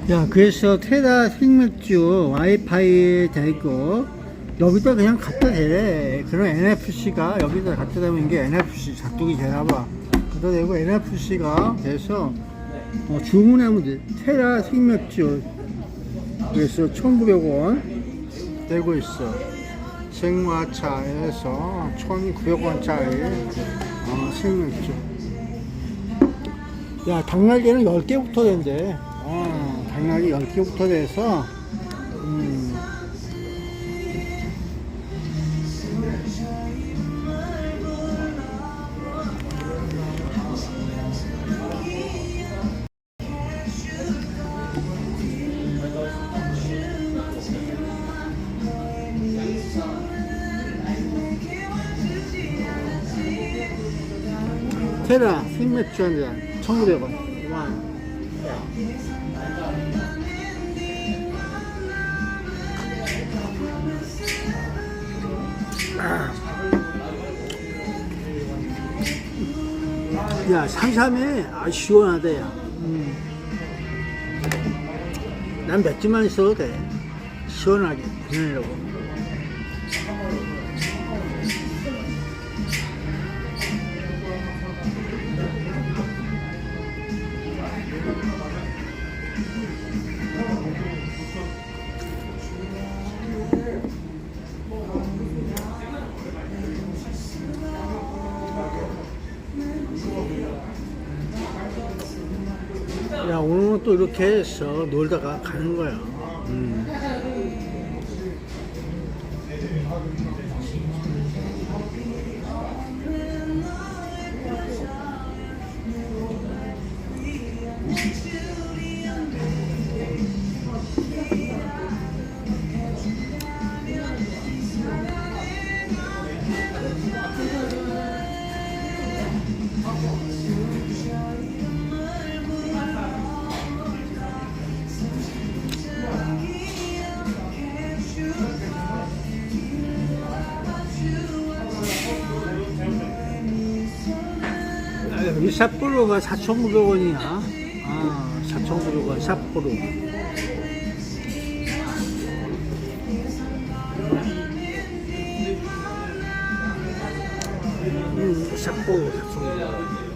야, 그래서 테라 생맥주 와이파이 되고 여기다 그냥 갖다 대. 그럼 NFC가 여기다 갖다 대면 이게 NFC 작동이 되나봐. 갖다 대고 NFC가 돼서 주문하면 돼. 테라 생맥주. 그래서 1,900원 되고 있어. 생화차에서 1,900원짜리 생맥주. 야, 당날개는 10개부터 된대. 당락이 10개부터 돼서 테라 생맥주 한잔 1,900원. 와. 야, 삼삼해. 시원하다, 야. 난 맥주만 있어도 돼. 시원하게 보내려고. 야, 오늘은 또 이렇게 해서 놀다가 가는 거야. 여기 삿포로가 4,900원이야. 4,900원 삿포로. 삿포로 4,900원.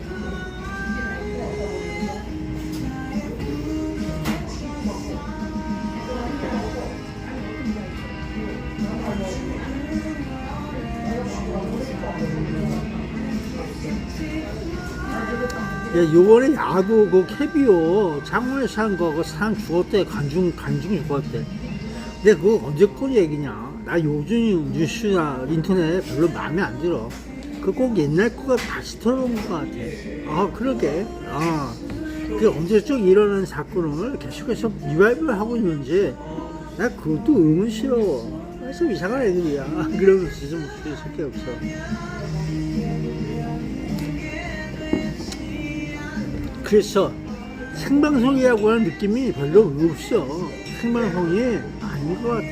야, 요번에 야구 그 캐비오 창원에서 산 거 그 사람 죽었대. 간중 죽었대. 근데 그거 언제 건 얘기냐. 나 요즘 뉴스나 인터넷 별로 마음에 안 들어. 그 꼭 옛날 거가 다시 들어온 것 같아. 그러게. 그게 언제쯤 일어난 사건을 계속해서 리바이벌 하고 있는지 나 그것도 의문스러워. 그래서 이상한 애들이야. 그러면서 진짜 목소리 쓸게 없어. 그래서 생방송이라고 하는 느낌이 별로 없어. 생방송이 아닌 것 같아.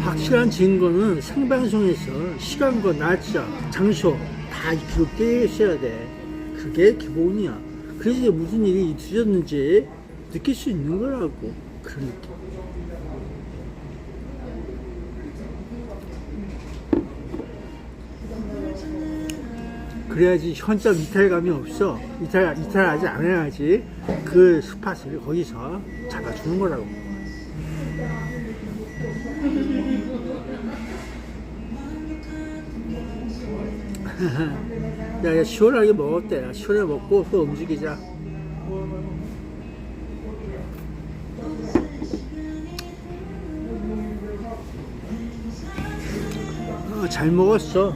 확실한 증거는 생방송에서 시간과 날짜, 장소 다 기록되어 있어야 돼. 그게 기본이야. 그래서 무슨 일이 있으셨는지 느낄 수 있는 거라고. 그런 느낌. 그래야지 현장 이탈감이 없어. 이탈 아직 안 해야지 그 스팟을 거기서 잡아주는 거라고. 야, 시원하게 먹었대. 야, 시원하게 먹고 또 움직이자. 잘 먹었어.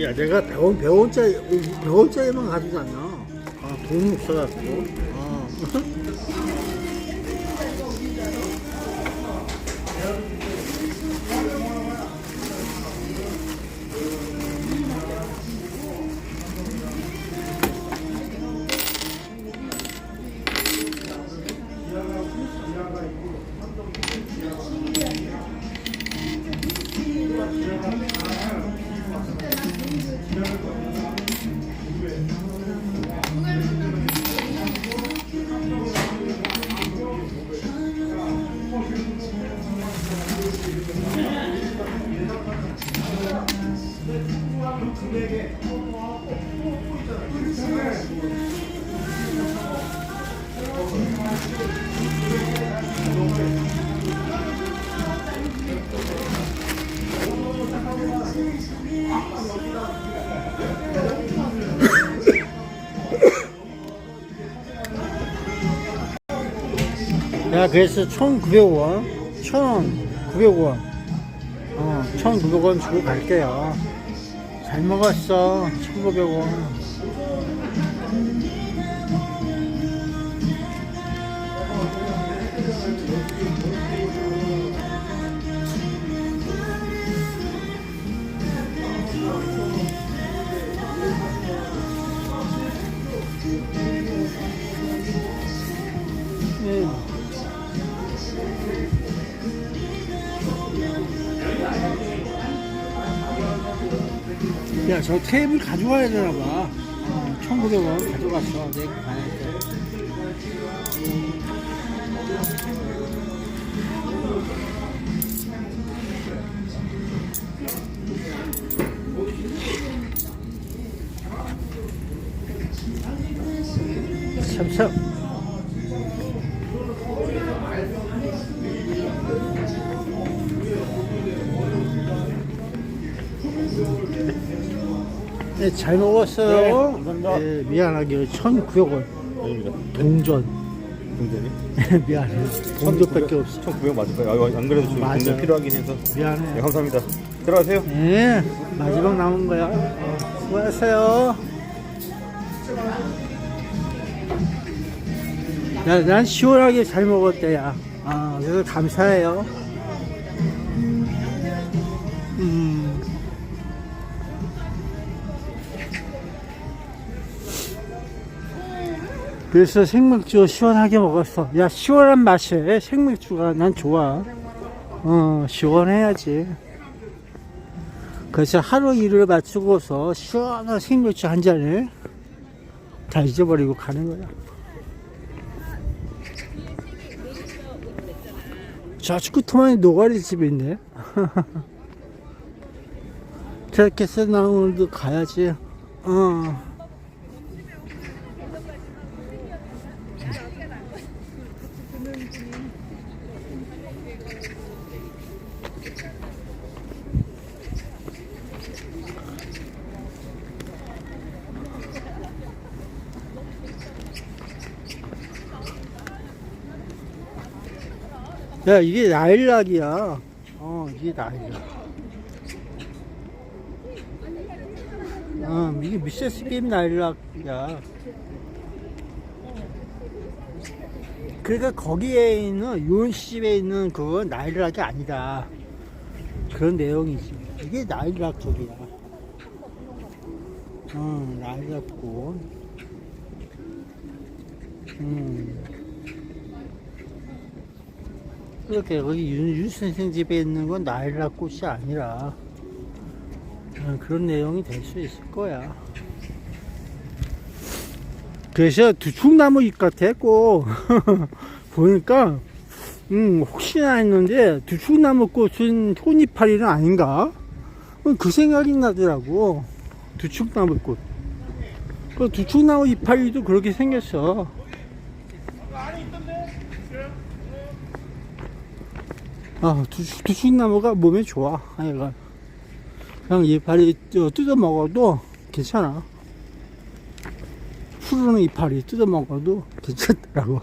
야, 내가 100원짜리만 가지고 왔나? 돈이 없어갖고. 야, 그래서 1,900원, 1,000원, 900원, 1,900원 주고 갈게요. 잘 먹었어. 1,900원. 야, 저 테이블 가져와야 되나봐. 1,900원 가져갔어. 내가 가야 돼. 참참. 네, 잘 먹었어요. 네, 감사합니다. 네, 미안하게 1,900원. 아닙니다. 동전. 동전이? 미안해. 동전밖에 없어. 1,900 맞을까요? 안 그래도 지금 맞아요. 동전 필요하긴 해서. 미안해. 네, 감사합니다. 들어가세요. 네, 마지막 남은 거야. 수고하세요. 야, 난 시원하게 잘 먹었대, 야. 그래서 감사해요. 그래서 생맥주 시원하게 먹었어. 야, 시원한 맛에 생맥주가 난 좋아. 시원해야지. 그래서 하루 일을 마치고서 시원한 생맥주 한 잔을 다 잊어버리고 가는 거야. 저쪽 끝에만 노가리 집이 있네. 그렇게 해서 나 오늘도 가야지. 야, 이게 나일락이야. 이게 나일락. 이게 미세스 게임 나일락이야. 그러니까 거기에 있는 요원집에 있는 그건 나일락이 아니다. 그런 내용이지. 이게 나일락 쪽이야. 나일락고. 그렇게 거기 윤 선생 집에 있는 건 나일락 꽃이 아니라 그런 내용이 될 수 있을 거야. 그래서 두축나무 잎 같아 꼭 보니까 혹시나 했는데 두축나무 꽃은 혼이파리는 아닌가? 그 생각이 나더라고. 두축나무 꽃. 그 두축나무 이파리도 그렇게 생겼어. 두축나무가 몸에 좋아. 얘가 그냥 이파리 뜯어 먹어도 괜찮아. 푸르는 이파리 뜯어 먹어도 괜찮더라고.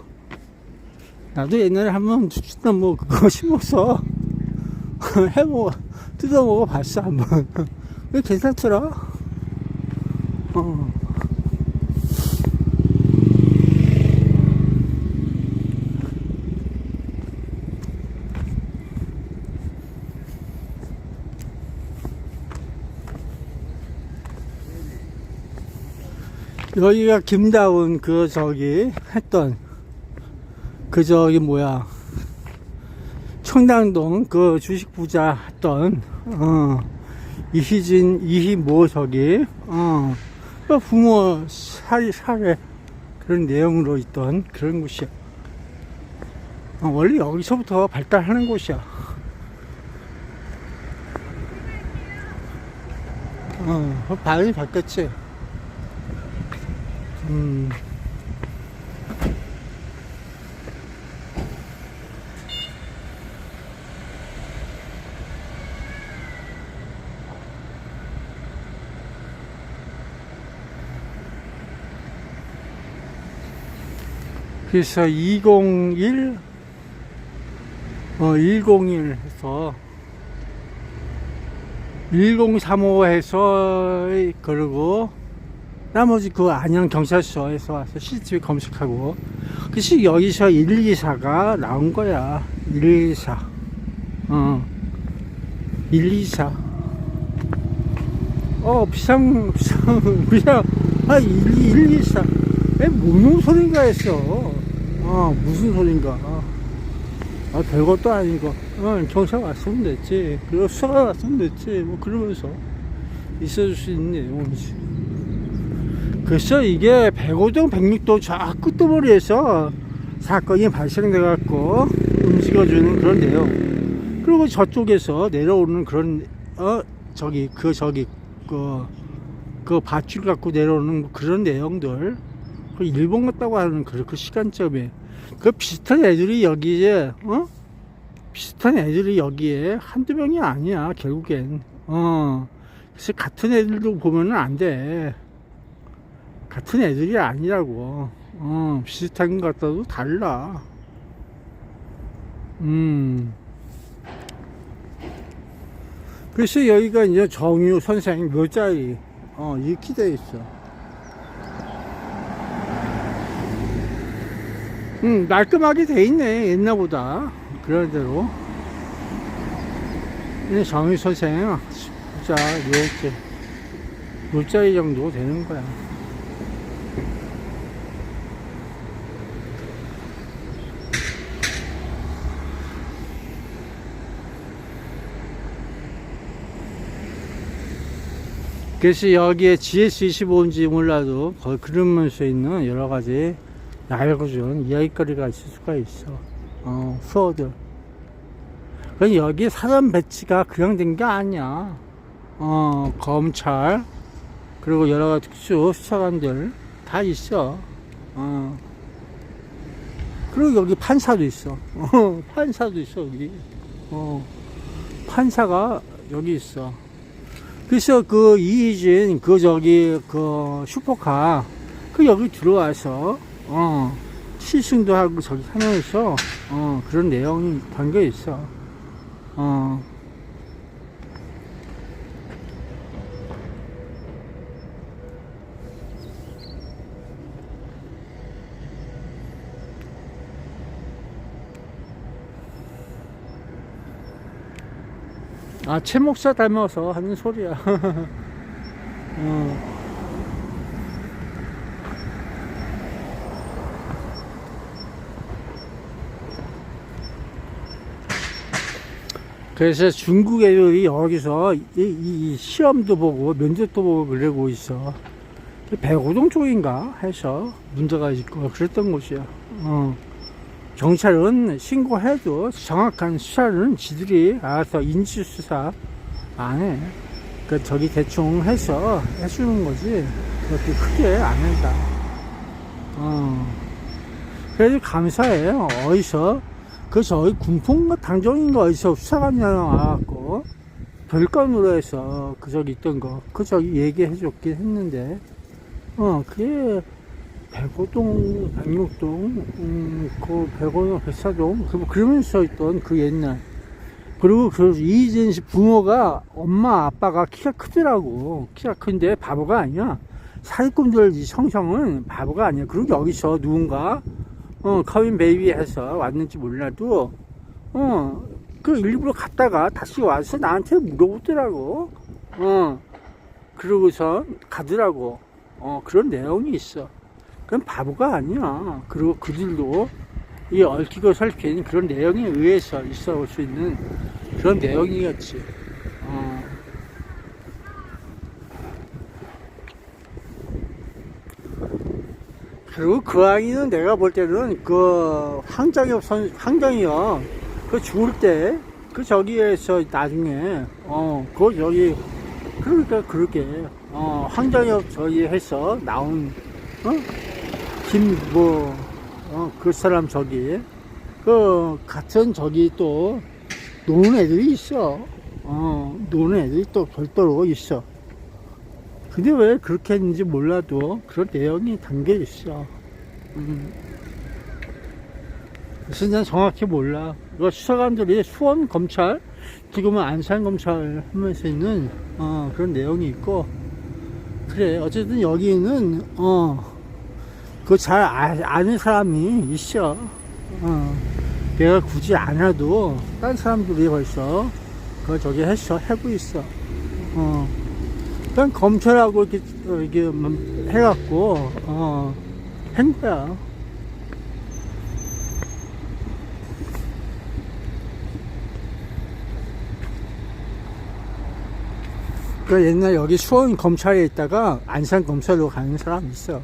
나도 옛날에 한번 두축나무 그거 심어서 뜯어 먹어 봤어 한번. 괜찮더라. 여기가 김다운 했던 뭐야 청담동 그 주식 부자 했던 이희모 부모 살해 그런 내용으로 있던 그런 곳이야. 원래 여기서부터 발달하는 곳이야. 반응이 바뀌었지. 그래서 201, 101 해서 1035 해서 그러고 나머지 그 안양 경찰서에서 와서 CCTV 검색하고 그래서 여기서 124가 나온 거야. 124 124 그냥 124 무슨 소린가 했어. 무슨 소린가. 별것도 아니고 경찰 왔으면 됐지, 그리고 수사가 왔으면 됐지, 뭐 그러면서 있어줄 수 있는 내용이지. 그래서 이게 105동 106동 저 끝머리에서 사건이 발생돼 갖고 움직여주는 그런 내용, 그리고 저쪽에서 내려오는 그런 그 밧줄 갖고 내려오는 그런 내용들, 그 일본 같다고 하는 그 시간점에 그 비슷한 애들이 여기에 비슷한 애들이 여기에 한두 명이 아니야 결국엔. 그래서 같은 애들도 보면은 안 돼. 같은 애들이 아니라고. 비슷한 것 같아도 달라. 그래서 여기가 이제 정유 선생 묘자리 이렇게 돼 있어. 말끔하게 돼 있네 옛날보다. 그런 대로 정유 선생 진짜 이렇게 묘자리 정도 되는 거야. 그래서 여기에 GS25인지 몰라도 거기 그러면서 있는 여러가지 알고준 이야기거리가 있을 수가 있어. 수어들. 그럼 여기 사람 배치가 그냥 된 게 아니야. 검찰, 그리고 여러가지 특수 수사관들 다 있어. 그리고 여기 판사도 있어. 판사도 있어, 여기. 판사가 여기 있어. 그래서 그 이희진 그 슈퍼카 여기 들어와서 시승도 하고 저기 하면서 그런 내용이 담겨 있어. 최 목사 닮아서 하는 소리야. 그래서 중국 애들이 여기서 이 시험도 보고 면접도 보고 그러고 있어. 백오동 쪽인가 해서 문제가 있고 그랬던 곳이야. 경찰은 신고해도 정확한 수사는 지들이 알아서 인지수사 안 해. 저기 대충 해서 해주는 거지 그렇게 크게 안 한다. 그래도 감사해요. 어디서 저기 군포인가 당정인가 어디서 수사관이 하나 와갖고 별건으로 해서 저기 있던 거 저기 얘기해 줬긴 했는데 그게 백오동, 백육동, 백오동, 백사동, 그러면서 있던 그 옛날. 그리고 이희진 씨 부모가, 엄마, 아빠가 키가 크더라고. 키가 큰데 바보가 아니야. 사기꾼들 성성은 바보가 아니야. 그리고 여기서 누군가, 커민 베이비 해서 왔는지 몰라도, 일부러 갔다가 다시 와서 나한테 물어보더라고. 그러고서 가더라고. 그런 내용이 있어. 그건 바보가 아니야. 그리고 그들도 이 얽히고 설킨 그런 내용에 의해서 있어 올 수 있는 그런 내용이겠지. 그리고 그 아이는 내가 볼 때는 황정엽 죽을 때 저기에서 나중에 저기 그러니까 그렇게 황정엽 저기 해서 나온 그 사람 저기 그 같은 저기 또 노는 애들이 있어. 노는 애들이 또 별도로 있어. 근데 왜 그렇게 했는지 몰라도 그런 내용이 담겨 있어. 그래서 난 정확히 몰라. 그 수사관들이 수원 검찰, 지금은 안산 검찰 하면서 있는 그런 내용이 있고, 그래. 어쨌든 여기는 그 잘 아는 사람이 있어. 내가 굳이 안 해도 다른 사람들이 벌써 그걸 저기 하고 있어. 그냥 검찰하고 이렇게 해갖고 한 거야. 그 옛날 여기 수원 검찰에 있다가 안산 검찰로 가는 사람 있어.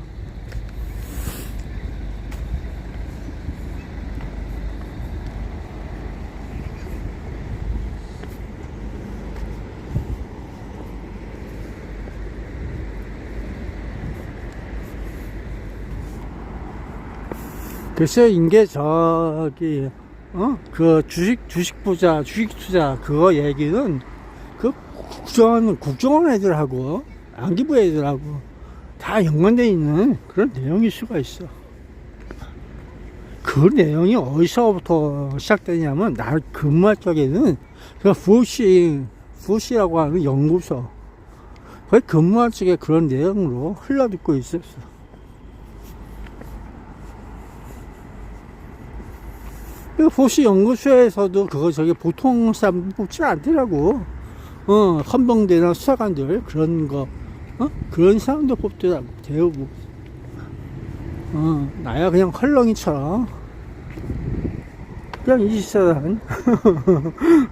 그래서 이게 저기 그 주식 투자 그거 얘기는 그 국정원 애들하고 안기부 애들하고 다 연관되어 있는 그런 내용일 수가 있어. 그 내용이 어디서부터 시작되냐면 나 근무할 적에는 그 FOC라고 하는 연구소 거기 근무할 적에 그런 내용으로 흘러듣고 있었어. 그 FOC 연구소에서도 그거 저기 보통 사람 뽑지 않더라고. 헌병대나 수사관들 그런 거 그런 사람도 뽑더라고. 대우고 나야 그냥 헐렁이처럼 그냥 24단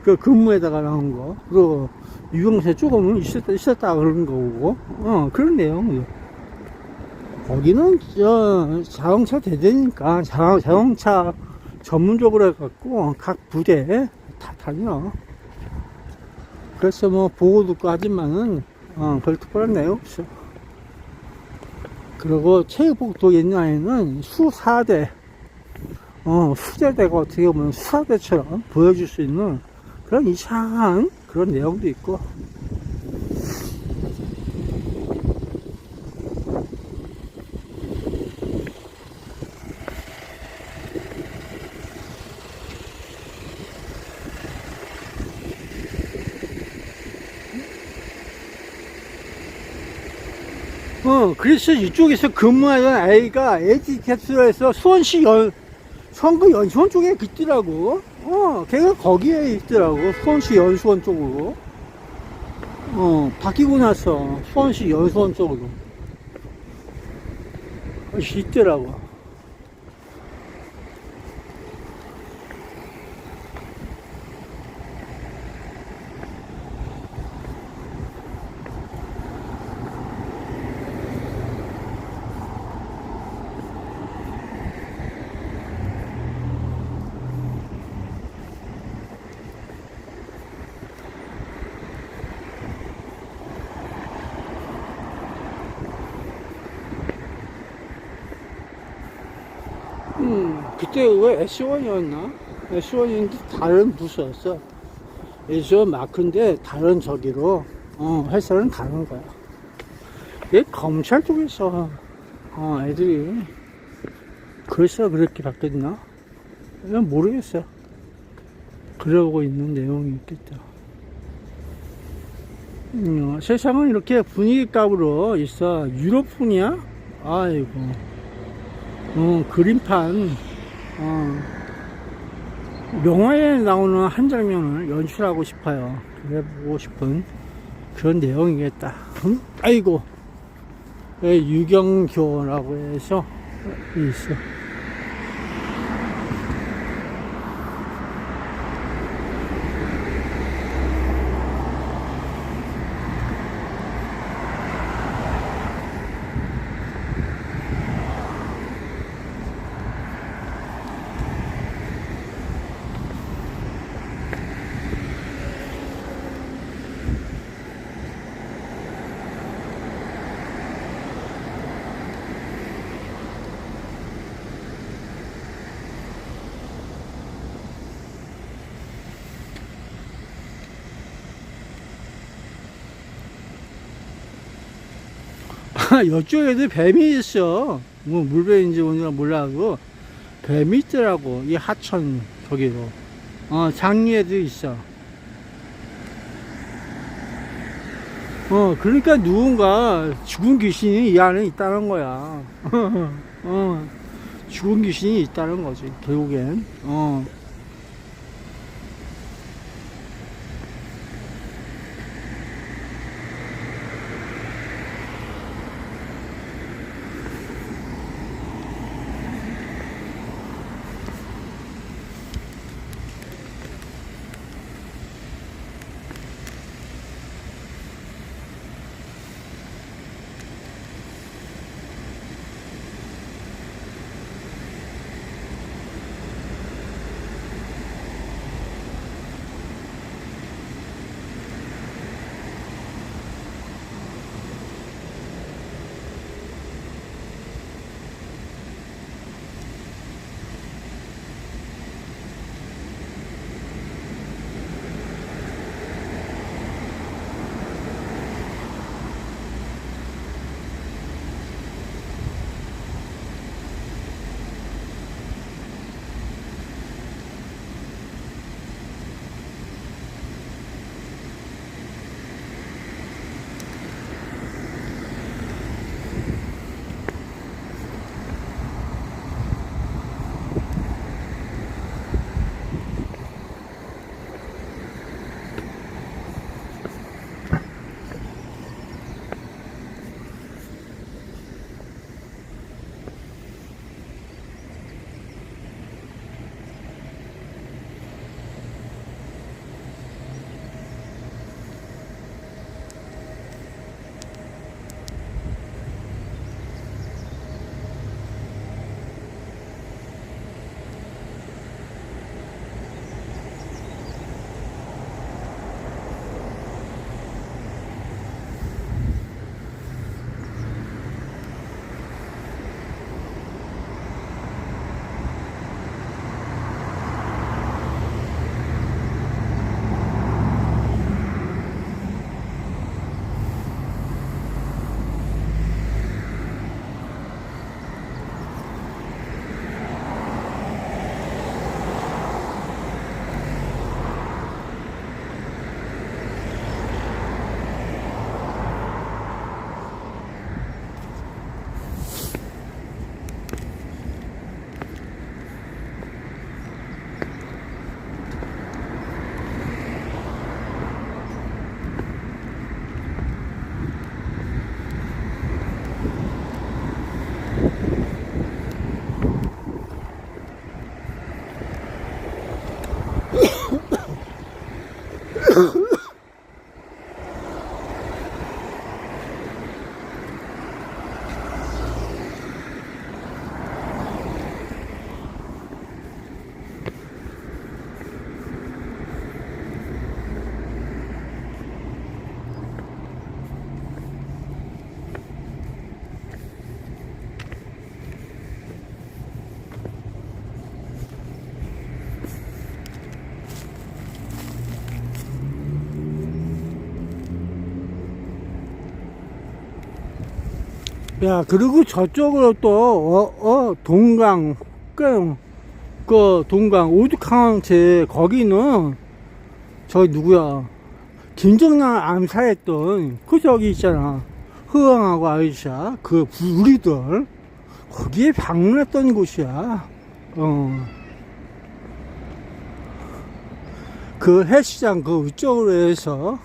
그 근무에다가 나온 거 그리고 유병세 조금은 있었다 그런 거고 그런 내용이요. 거기는 자동차 대대니까 자동차 전문적으로 해갖고 각 부대에 다 다녀. 그래서 뭐 보고 듣고 하지만은 별 특별한 내용 없어. 그리고 체육복도 옛날에는 수사대 수제대가 어떻게 보면 수사대처럼 보여줄 수 있는 그런 이상한 그런 내용도 있고. 그래서 이쪽에서 근무하던 아이가 에지 캡슐에서 수원시 선거 연수원 쪽에 있더라고. 걔가 거기에 있더라고. 수원시 연수원 쪽으로. 바뀌고 나서 수원시 연수원 쪽으로. 있더라고. 그때 왜 S1이었나? S1인데 다른 부서였어. S1 마크인데 다른 저기로 회사는 다른 거야. 얘 검찰 쪽에서 애들이 그래서 그렇게 바뀌었나? 난 모르겠어. 그러고 있는 내용이 있겠다. 세상은 이렇게 분위기 값으로 있어. 유럽풍이야? 아이고. 그림판, 영화에 나오는 한 장면을 연출하고 싶어요. 그래 보고 싶은 그런 내용이겠다. 아이고, 유경교라고 해서 있어. 이쪽에도 뱀이 있어. 뭐 물뱀인지 뭔지 몰라도 뱀이 있더라고. 이 하천 저기로. 장리에도 있어. 그러니까 누군가 죽은 귀신이 이 안에 있다는 거야. 죽은 귀신이 있다는 거지, 결국엔. 야, 그리고 저쪽으로 또, 동강, 동강, 오죽항제, 거기는, 저기 누구야, 김정남 암살했던, 저기 있잖아. 흐엉하고 아이샤, 우리들, 거기에 방문했던 곳이야. 그 헬스장, 위쪽으로 해서,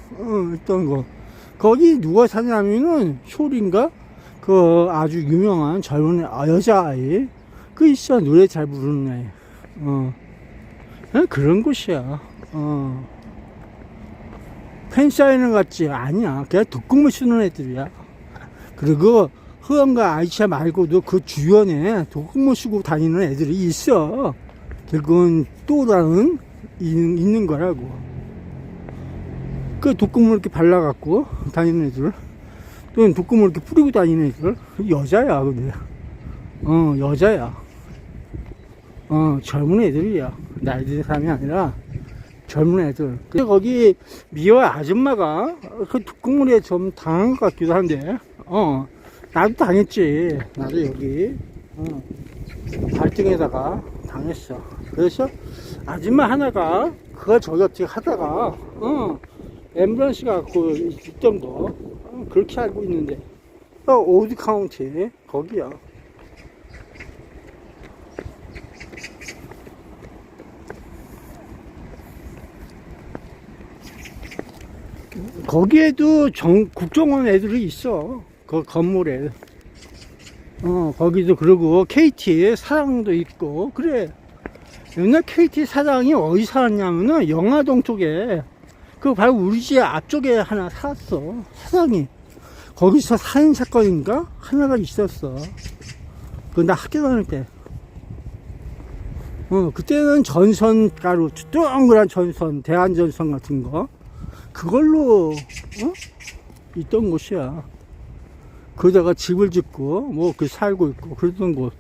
있던 거. 거기 누가 사냐면은, 쇼린가? 아주 유명한 젊은 여자아이 있어. 노래 잘 부르는 애. 그런 곳이야. 팬사인회 같지? 아니야. 그냥 독극물 쓰는 애들이야. 그리고 흐엉과 아이샤 말고도 그 주변에 독극물 쓰고 다니는 애들이 있어. 그건 또 다른 있는 거라고. 독극물 이렇게 발라갖고 다니는 애들, 또 독극물 이렇게 뿌리고 다니는 애들, 여자야. 근데 여자야. 젊은 애들이야. 나이 든 사람이 아니라 젊은 애들. 근데 거기 미화 아줌마가 그 독극물에 좀 당한 것 같기도 한데, 나도 당했지. 나도 여기 발등에다가 당했어. 그래서 아줌마 하나가 그걸 저기 어떻게 하다가 앰뷸런스 갖고 있던 거 그렇게 알고 있는데 오드 카운티 거기야. 거기에도 국정원 애들이 있어. 그 건물에. 거기도 그러고 KT 사장도 있고 그래. 옛날 KT 사장이 어디 살았냐면은 영화동 쪽에 그 바로 우리 집 앞쪽에 하나 살았어. 사장이 거기서 살인 사건인가 하나가 있었어. 그 나 학교 다닐 때. 그때는 전선 가루 동그란 전선 대한전선 같은 거 그걸로 있던 곳이야. 거기다가 집을 짓고 뭐 그 살고 있고 그러던 곳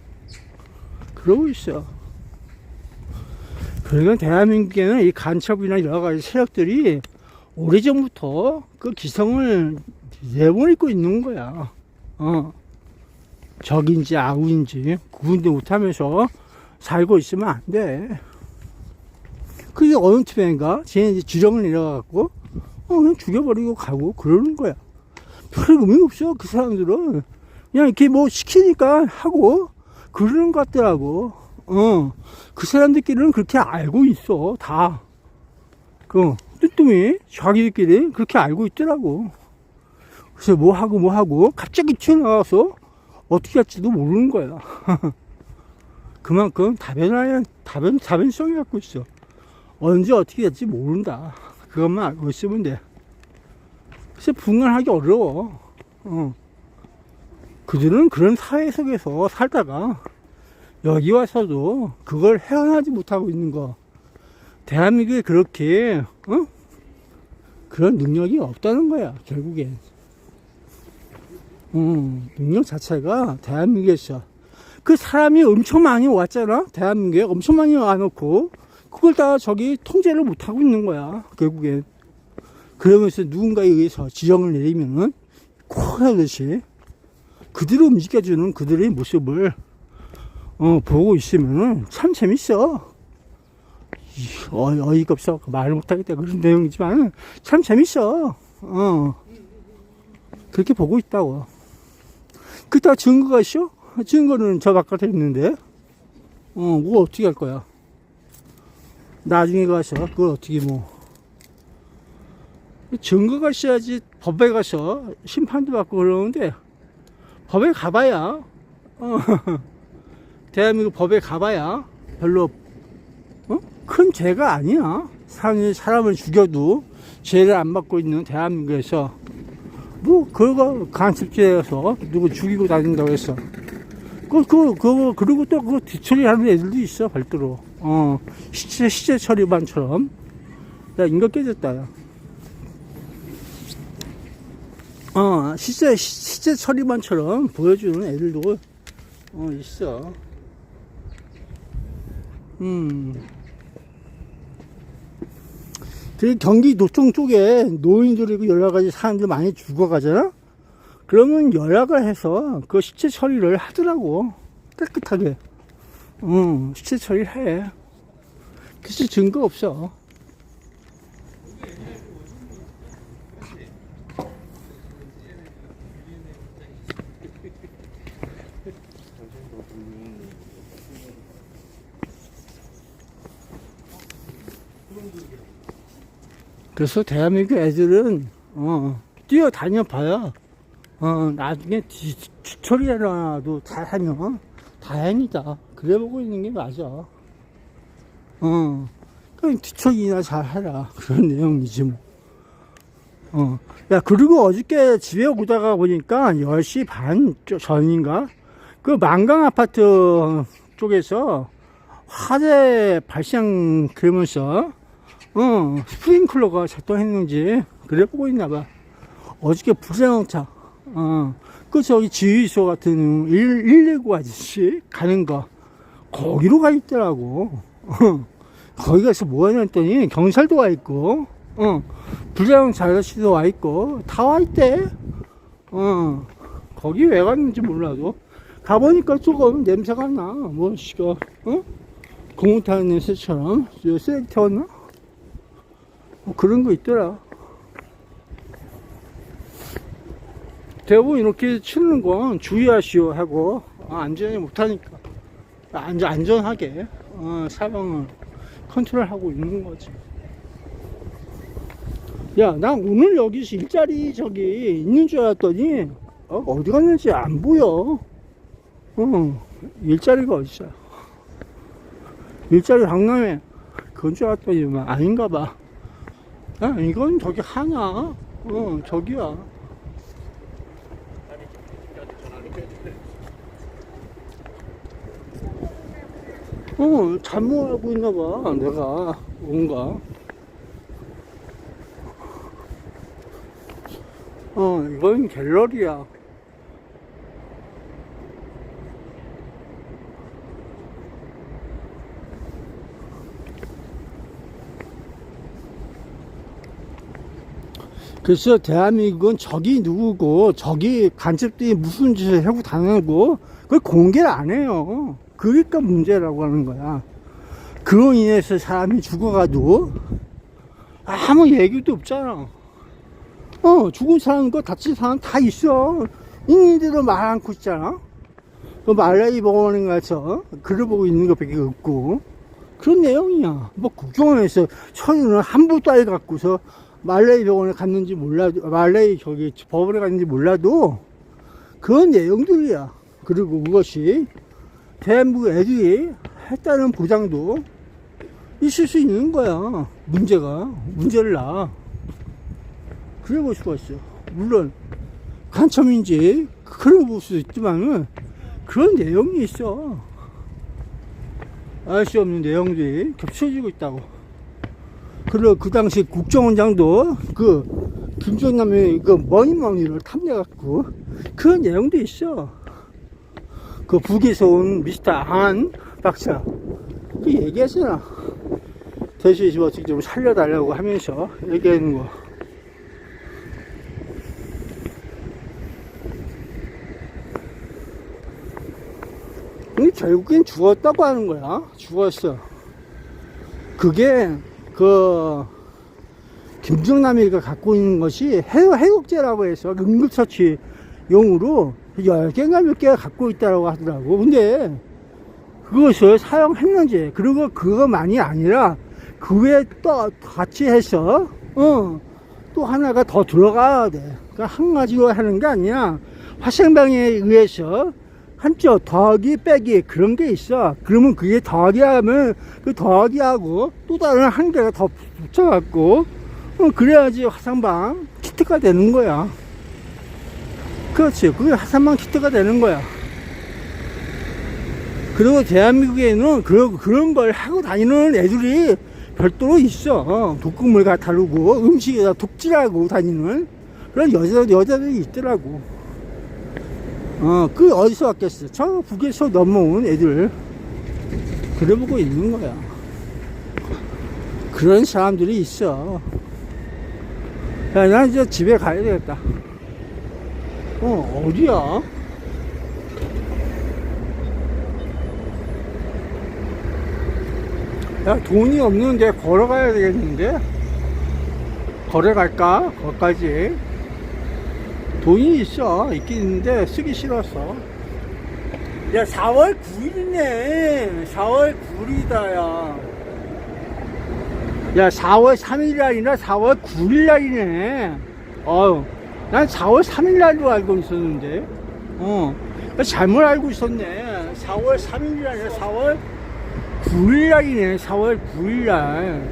그러고 있어. 그러니까 대한민국에는 이 간첩이나 여러 가지 세력들이 오래전부터 그 기성을 내보내고 있는 거야. 적인지 아우인지 구분도 못하면서 살고 있으면 안 돼. 그게 어느 팀인가 쟤네 이제 주정을 내려가갖고 그냥 죽여버리고 가고 그러는 거야. 별 의미 없어. 그 사람들은 그냥 이렇게 뭐 시키니까 하고 그러는 것 같더라고. 그 사람들끼리는 그렇게 알고 있어. 다 뜨뚱이 자기들끼리 그렇게 알고 있더라고. 그래서 뭐 하고 갑자기 튀어나와서 어떻게 할지도 모르는 거야. 그만큼 다변성이 갖고 있어. 언제 어떻게 될지 모른다. 그것만 알고 있으면 돼. 그래서 분간하기 어려워. 그들은 그런 사회 속에서 살다가 여기 와서도 그걸 헤어나지 못하고 있는 거. 대한민국에 그렇게 그런 능력이 없다는 거야. 결국엔 능력 자체가 대한민국에서 그 사람이 엄청 많이 왔잖아. 대한민국에 엄청 많이 와놓고 그걸 다 저기 통제를 못하고 있는 거야. 결국엔 그러면서 누군가에 의해서 지령을 내리면은 코 하듯이 그들을 움직여주는 그들의 모습을 보고 있으면은 참 재밌어. 어이가 없어. 말을 못하겠다. 그런 내용이지만 참 재밌어. 그렇게 보고 있다고. 그따 증거가 있어? 증거는 저 바깥에 있는데, 그거 어떻게 할 거야? 나중에 가서 그걸 어떻게 증거가 있어야지. 법에 가서 심판도 받고 그러는데 법에 가봐야 대한민국 법에 가봐야 별로 큰 죄가 아니야. 사람을 죽여도 죄를 안 받고 있는 대한민국에서 그거 간첩죄에서 누구 죽이고 다닌다고 했어. 그리고 또 그거 뒤처리하는 애들도 있어. 별도로 시체 처리반처럼. 야, 인간 깨졌다. 야. 시체 처리반처럼 보여주는 애들도 있어. 그 경기 도청 쪽에 노인들이고 여러 가지 사람들 많이 죽어가잖아. 그러면 연락을 해서 그 시체 처리를 하더라고. 깨끗하게. 시체 처리를 해. 글쎄 증거 없어. 그래서 대한민국 애들은 뛰어다녀 봐야 나중에 뒤처리라도 잘하면 다행이다. 그래 보고 있는 게 맞아. 그냥 뒤처리나 잘해라. 그런 내용이지 뭐. 야, 그리고 어저께 집에 오다가 보니까 10시 반 전인가 그 만강 아파트 쪽에서 화재 발생 그러면서 스프링클러가 작동했는지 그래 보고 있나봐. 어저께 불자동차 그 저기 지휘소 같은 119 아저씨 가는 거 거기로 가 있더라고. 거기 가서 뭐 하냐 했더니 경찰도 와 있고 불자동차 아저씨도 와 있고 다 와 있대. 거기 왜 갔는지 몰라도 가보니까 조금 냄새가 나. 뭐 씨가 공무 타는 냄새처럼 쓰레기 태웠나? 뭐 그런 거 있더라. 대부분 이렇게 치는 건 주의하시오 하고 안전히 못하니까 안전하게 사방을 컨트롤하고 있는 거지. 야, 난 오늘 여기서 일자리 저기 있는 줄 알았더니 어디 갔는지 안 보여. 일자리가 어딨어. 일자리 강남에 그건 줄 알았더니 아닌가 봐. 야, 이건 저기 하나. 저기야. 잘못하고 있나 봐. 내가 뭔가. 이건 갤러리야. 그래서 대한민국은 저기 누구고 저기 간첩들이 무슨 짓을 하고 다니고 그걸 공개를 안 해요. 그러니까 문제라고 하는 거야. 그로 인해서 사람이 죽어가도 아무 얘기도 없잖아. 죽은 사람과 다친 사람 다 있어. 있는데도 말 않고 있잖아. 그 말레이 병원에 가서 글을 보고 있는 것밖에 없고 그런 내용이야. 뭐 국정원에서 처리는 한부 따위 갖고서 말레이 병원에 갔는지 몰라도 말레이 저기 법원에 갔는지 몰라도 그런 내용들이야. 그리고 그것이 대한민국 애들이 했다는 보장도 있을 수 있는 거야. 문제를 놔. 그래 볼 수가 있어. 물론 간첩인지 그런 볼 수도 있지만은 그런 내용이 있어. 알 수 없는 내용들이 겹쳐지고 있다고. 그리고 그 당시 국정원장도 그 김정남의 그 머니머니를 탐내갖고 그런 내용도 있어. 그 북에서 온 미스터 안 박사 그 얘기했잖아. 대신 어떻게 좀 살려달라고 하면서 얘기하는 거. 근데 결국엔 죽었다고 하는 거야. 죽었어. 그게 그 김정남이가 갖고 있는 것이 해독제라고 해서 응급처치용으로 10개인가 몇 개가 갖고 있다고 하더라고. 근데 그것을 사용했는지, 그리고 그거만이 아니라 그 외에 또 같이 해서 또 하나가 더 들어가야 돼. 그러니까 한 가지로 하는 게 아니야. 화생방에 의해서 한쪽 더하기 빼기 그런 게 있어. 그러면 그게 더하기 하면 그 더하기하고 또 다른 한 개가 더 붙여갖고 그래야지 화생방 키트가 되는 거야. 그렇지. 그게 화생방 키트가 되는 거야. 그리고 대한민국에는 그런 걸 하고 다니는 애들이 별도로 있어. 독극물 다루고 음식에다 독질하고 다니는 그런 여자들이 있더라고. 그 어디서 왔겠어? 저 북에서 넘어온 애들 그래 보고 있는 거야. 그런 사람들이 있어. 야, 난 이제 집에 가야 되겠다. 어디야? 야, 돈이 없는데 걸어가야 되겠는데? 걸어갈까? 거기까지. 돈이 있긴 있는데 쓰기 싫었어. 야, 4월 9일이네. 4월 9일이다, 야. 야, 4월 3일 날이나 4월 9일 날이네. 난 4월 3일 날로 알고 있었는데. 잘못 알고 있었네. 4월 3일 날이나 4월 9일 날이네. 4월 9일 날.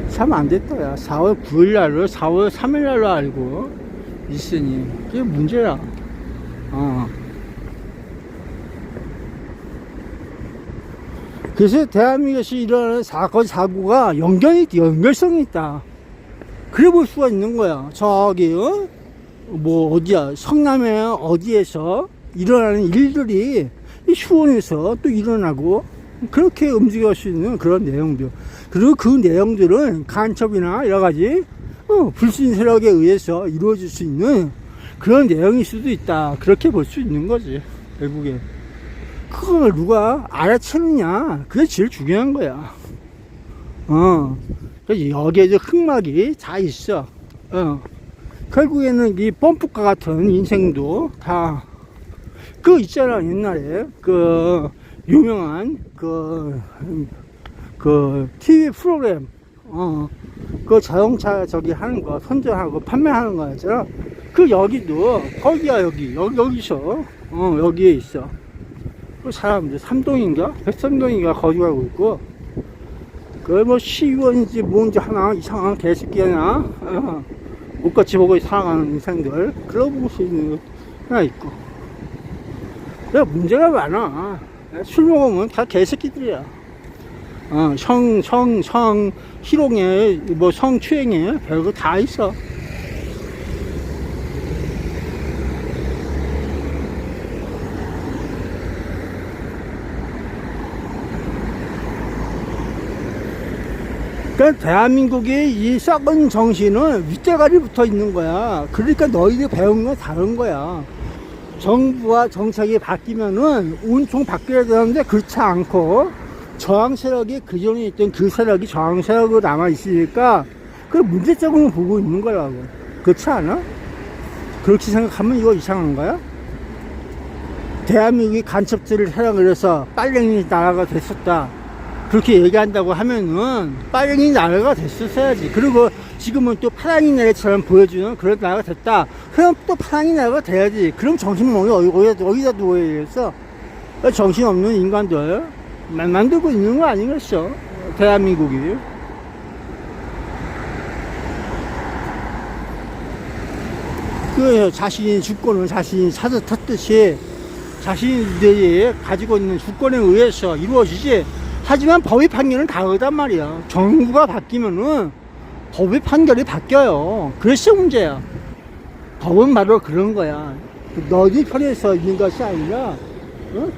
참 안 됐다, 야. 4월 9일 날로 4월 3일 날로 알고 있으니 그게 문제야. 그래서 대한민국에서 일어나는 사건 사고가 연결성이 있다. 그래 볼 수가 있는 거야. 저기 뭐 어디야, 성남에 어디에서 일어나는 일들이 수원에서 또 일어나고 그렇게 움직일 수 있는 그런 내용들. 그리고 그 내용들은 간첩이나 여러 가지 불신 세력에 의해서 이루어질 수 있는 그런 내용일 수도 있다. 그렇게 볼 수 있는 거지, 결국에. 그걸 누가 알아채느냐, 그게 제일 중요한 거야. 그래서 여기에 이제 흑막이 다 있어. 결국에는 이 펌프카 같은 인생도 다, 그 있잖아, 옛날에. 그, 유명한, 그, TV 프로그램. 그 자동차 저기 하는 거, 선전하고 판매하는 거 있잖아. 그 여기도, 거기야, 여기서. 여기에 있어. 그 사람들, 삼동인가? 백삼동인가 거주하고 있고. 그 뭐 시의원인지 뭔지 하나, 이상한 개새끼 하나. 못같이 보고 살아가는 인생들. 그러고 볼 수 있는 거 하나 있고. 그래, 문제가 많아. 술 먹으면 다 개새끼들이야. 희롱에, 뭐 성추행에 별거 다 있어. 그러니까 대한민국의 이 썩은 정신은 윗대가리 붙어 있는 거야. 그러니까 너희들이 배운 건 다른 거야. 정부와 정책이 바뀌면은 온통 바뀌어야 되는데 그렇지 않고 저항 세력이 그전에 있던 그 세력이 저항 세력으로 남아있으니까 그 문제점을 보고 있는 거라고. 그렇지 않아? 그렇게 생각하면 이거 이상한 거야? 대한민국이 간첩들을 사용을 해서 빨갱이 나라가 됐었다. 그렇게 얘기한다고 하면은 빨갱이 나라가 됐었어야지. 그리고 지금은 또 파랑이 나라처럼 보여주는 그런 나라가 됐다. 그럼 또 파랑이 나라가 돼야지. 그럼 정신멍이 어디다 두어야겠어? 정신없는 인간들 만들고 있는 거 아니겠어? 대한민국이. 그 자신이 주권을 자신이 찾듯이 자신들이 가지고 있는 주권에 의해서 이루어지지. 하지만 법의 판결은 다르단 말이야. 정부가 바뀌면은 법의 판결이 바뀌어요. 그래서 문제야. 법은 바로 그런 거야. 너희 편에서 있는 것이 아니라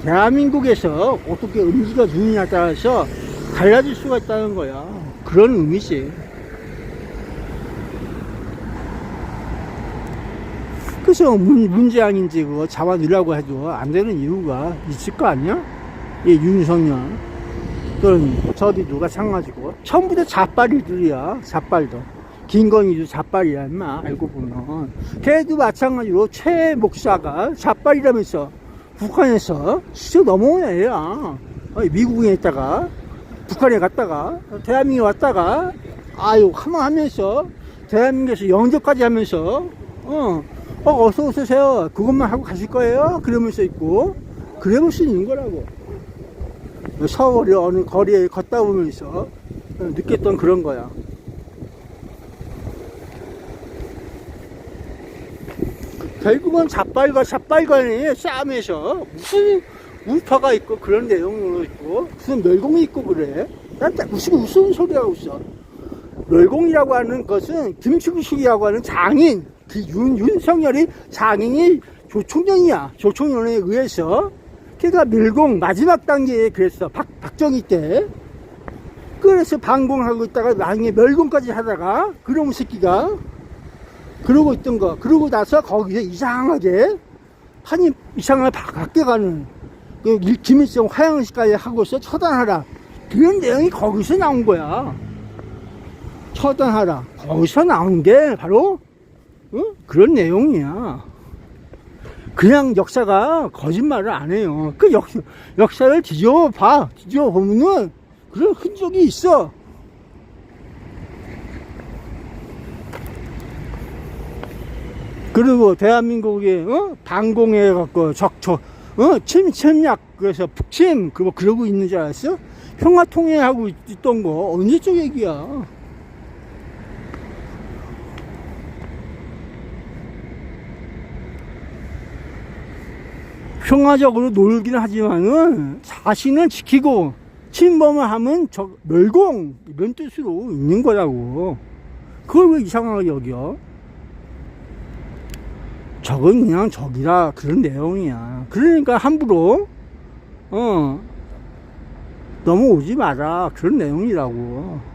대한민국에서 어떻게 움직여 주느냐에 따라서 달라질 수가 있다는 거야. 그런 의미지. 그래서 문재앙인지 그거 잡아내려고 해도 안 되는 이유가 있을 거 아니야? 이 윤석열. 그러니 저기 누가 상가지고 전부 다 잡발이들이야. 잡발도 김건희도 잡발이야 인마. 알고 보면 걔도 마찬가지로 최 목사가 잡발이라면서 북한에서 진짜 넘어온 애야. 미국에 있다가 북한에 갔다가 대한민국에 왔다가 아유 하면서 대한민국에서 영접까지 하면서 어서 오세요 그것만 하고 가실 거예요 그러면서 있고. 그래 볼 수 있는 거라고. 서울의 어느 거리에 걷다 보면서 느꼈던 그런 거야. 결국은 잡발과 잡발간의 싸움에서 무슨 우파가 있고 그런 내용으로 있고 무슨 멸공이 있고 그래. 난 무슨 무서운 소리 하고 있어. 멸공이라고 하는 것은 김충식이라고 하는 장인, 그 윤석열이 장인이 조총련이야. 조총련에 의해서 걔가 멸공 마지막 단계에 그랬어. 박정희 때. 그래서 반공하고 있다가 나중에 멸공까지 하다가 그런 새끼가 그러고 있던 거. 그러고 나서 거기서 이상하게 판이 이상하게 바뀌어가는 그 김일성 화양식까지 하고서 처단하라. 그런 내용이 거기서 나온 거야. 처단하라. 거기서 나온 게 바로 그런 내용이야. 그냥 역사가 거짓말을 안 해요. 그 역사를 뒤져보면은 그런 흔적이 있어. 그리고 대한민국이 반공해 갖고 침략 그래서 북침 그러고 있는 줄 알았어? 평화통일하고 있던 거 언제적 얘기야? 평화적으로 놀긴 하지만은 자신을 지키고 침범을 하면 멸공 이런 뜻으로 있는 거라고. 그걸 왜 이상하게 여겨? 저건 그냥 적이라 그런 내용이야. 그러니까 함부로 넘어오지 마라 그런 내용이라고.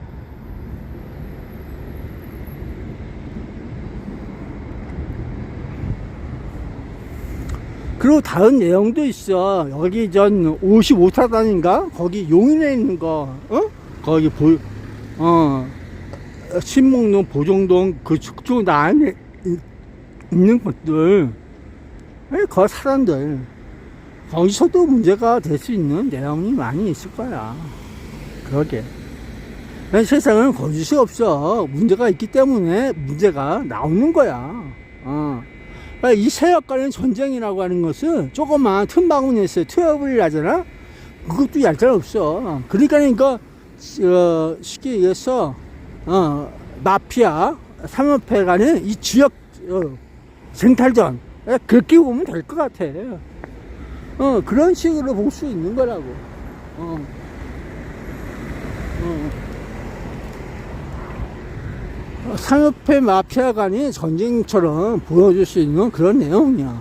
그리고 다른 내용도 있어. 여기 전 55타단인가? 거기 용인에 있는 거, 거기 신목동, 보정동, 그쪽 안에 있는 것들, 그 사람들, 거기서도 문제가 될 수 있는 내용이 많이 있을 거야. 그러게. 세상은 거짓이 없어. 문제가 있기 때문에 문제가 나오는 거야. 이 세력 간의 전쟁이라고 하는 것은 조그만 틈바구니에서 투협을 하잖아? 그것도 얄짤 없어. 그러니까 쉽게 얘기해서, 마피아, 삼업회 간의 이 지역, 생탈전. 그렇게 보면 될 것 같아. 그런 식으로 볼 수 있는 거라고. 상업회 마피아 간이 전쟁처럼 보여줄 수 있는 그런 내용이야.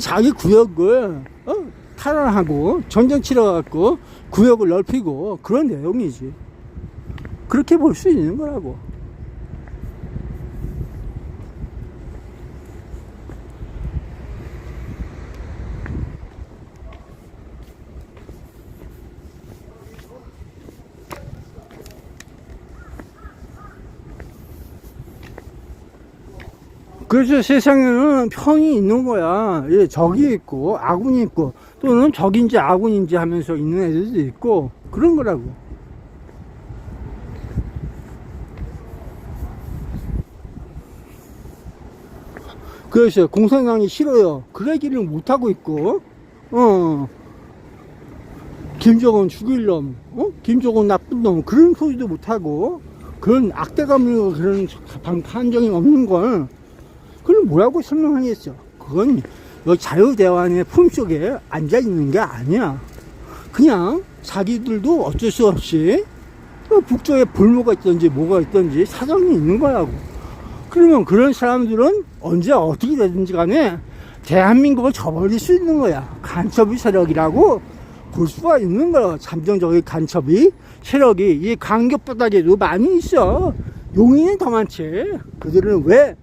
자기 구역을 탈환하고 전쟁 치러갖고 구역을 넓히고 그런 내용이지. 그렇게 볼 수 있는 거라고. 그래서 세상에는 편이 있는 거야. 예, 적이 있고 아군이 있고 또는 적인지 아군인지 하면서 있는 애들도 있고 그런 거라고. 그래서 공산당이 싫어요. 그 얘기를 못하고 있고 김정은 죽일 놈, 김정은 나쁜 놈 그런 소리도 못하고 그런 악대감으로 그런 한정이 없는 걸 그럼 뭐라고 설명하겠어? 그건 여기 자유대환의 품속에 앉아있는 게 아니야. 그냥 자기들도 어쩔 수 없이 북쪽에 볼모가 있든지 뭐가 있든지 사정이 있는 거라고. 그러면 그런 사람들은 언제 어떻게 되든지 간에 대한민국을 저버릴 수 있는 거야. 간첩이 세력이라고 볼 수가 있는 거야. 잠정적인 간첩이 세력이 이 강격바닥에도 많이 있어. 용인은 더 많지. 그들은 왜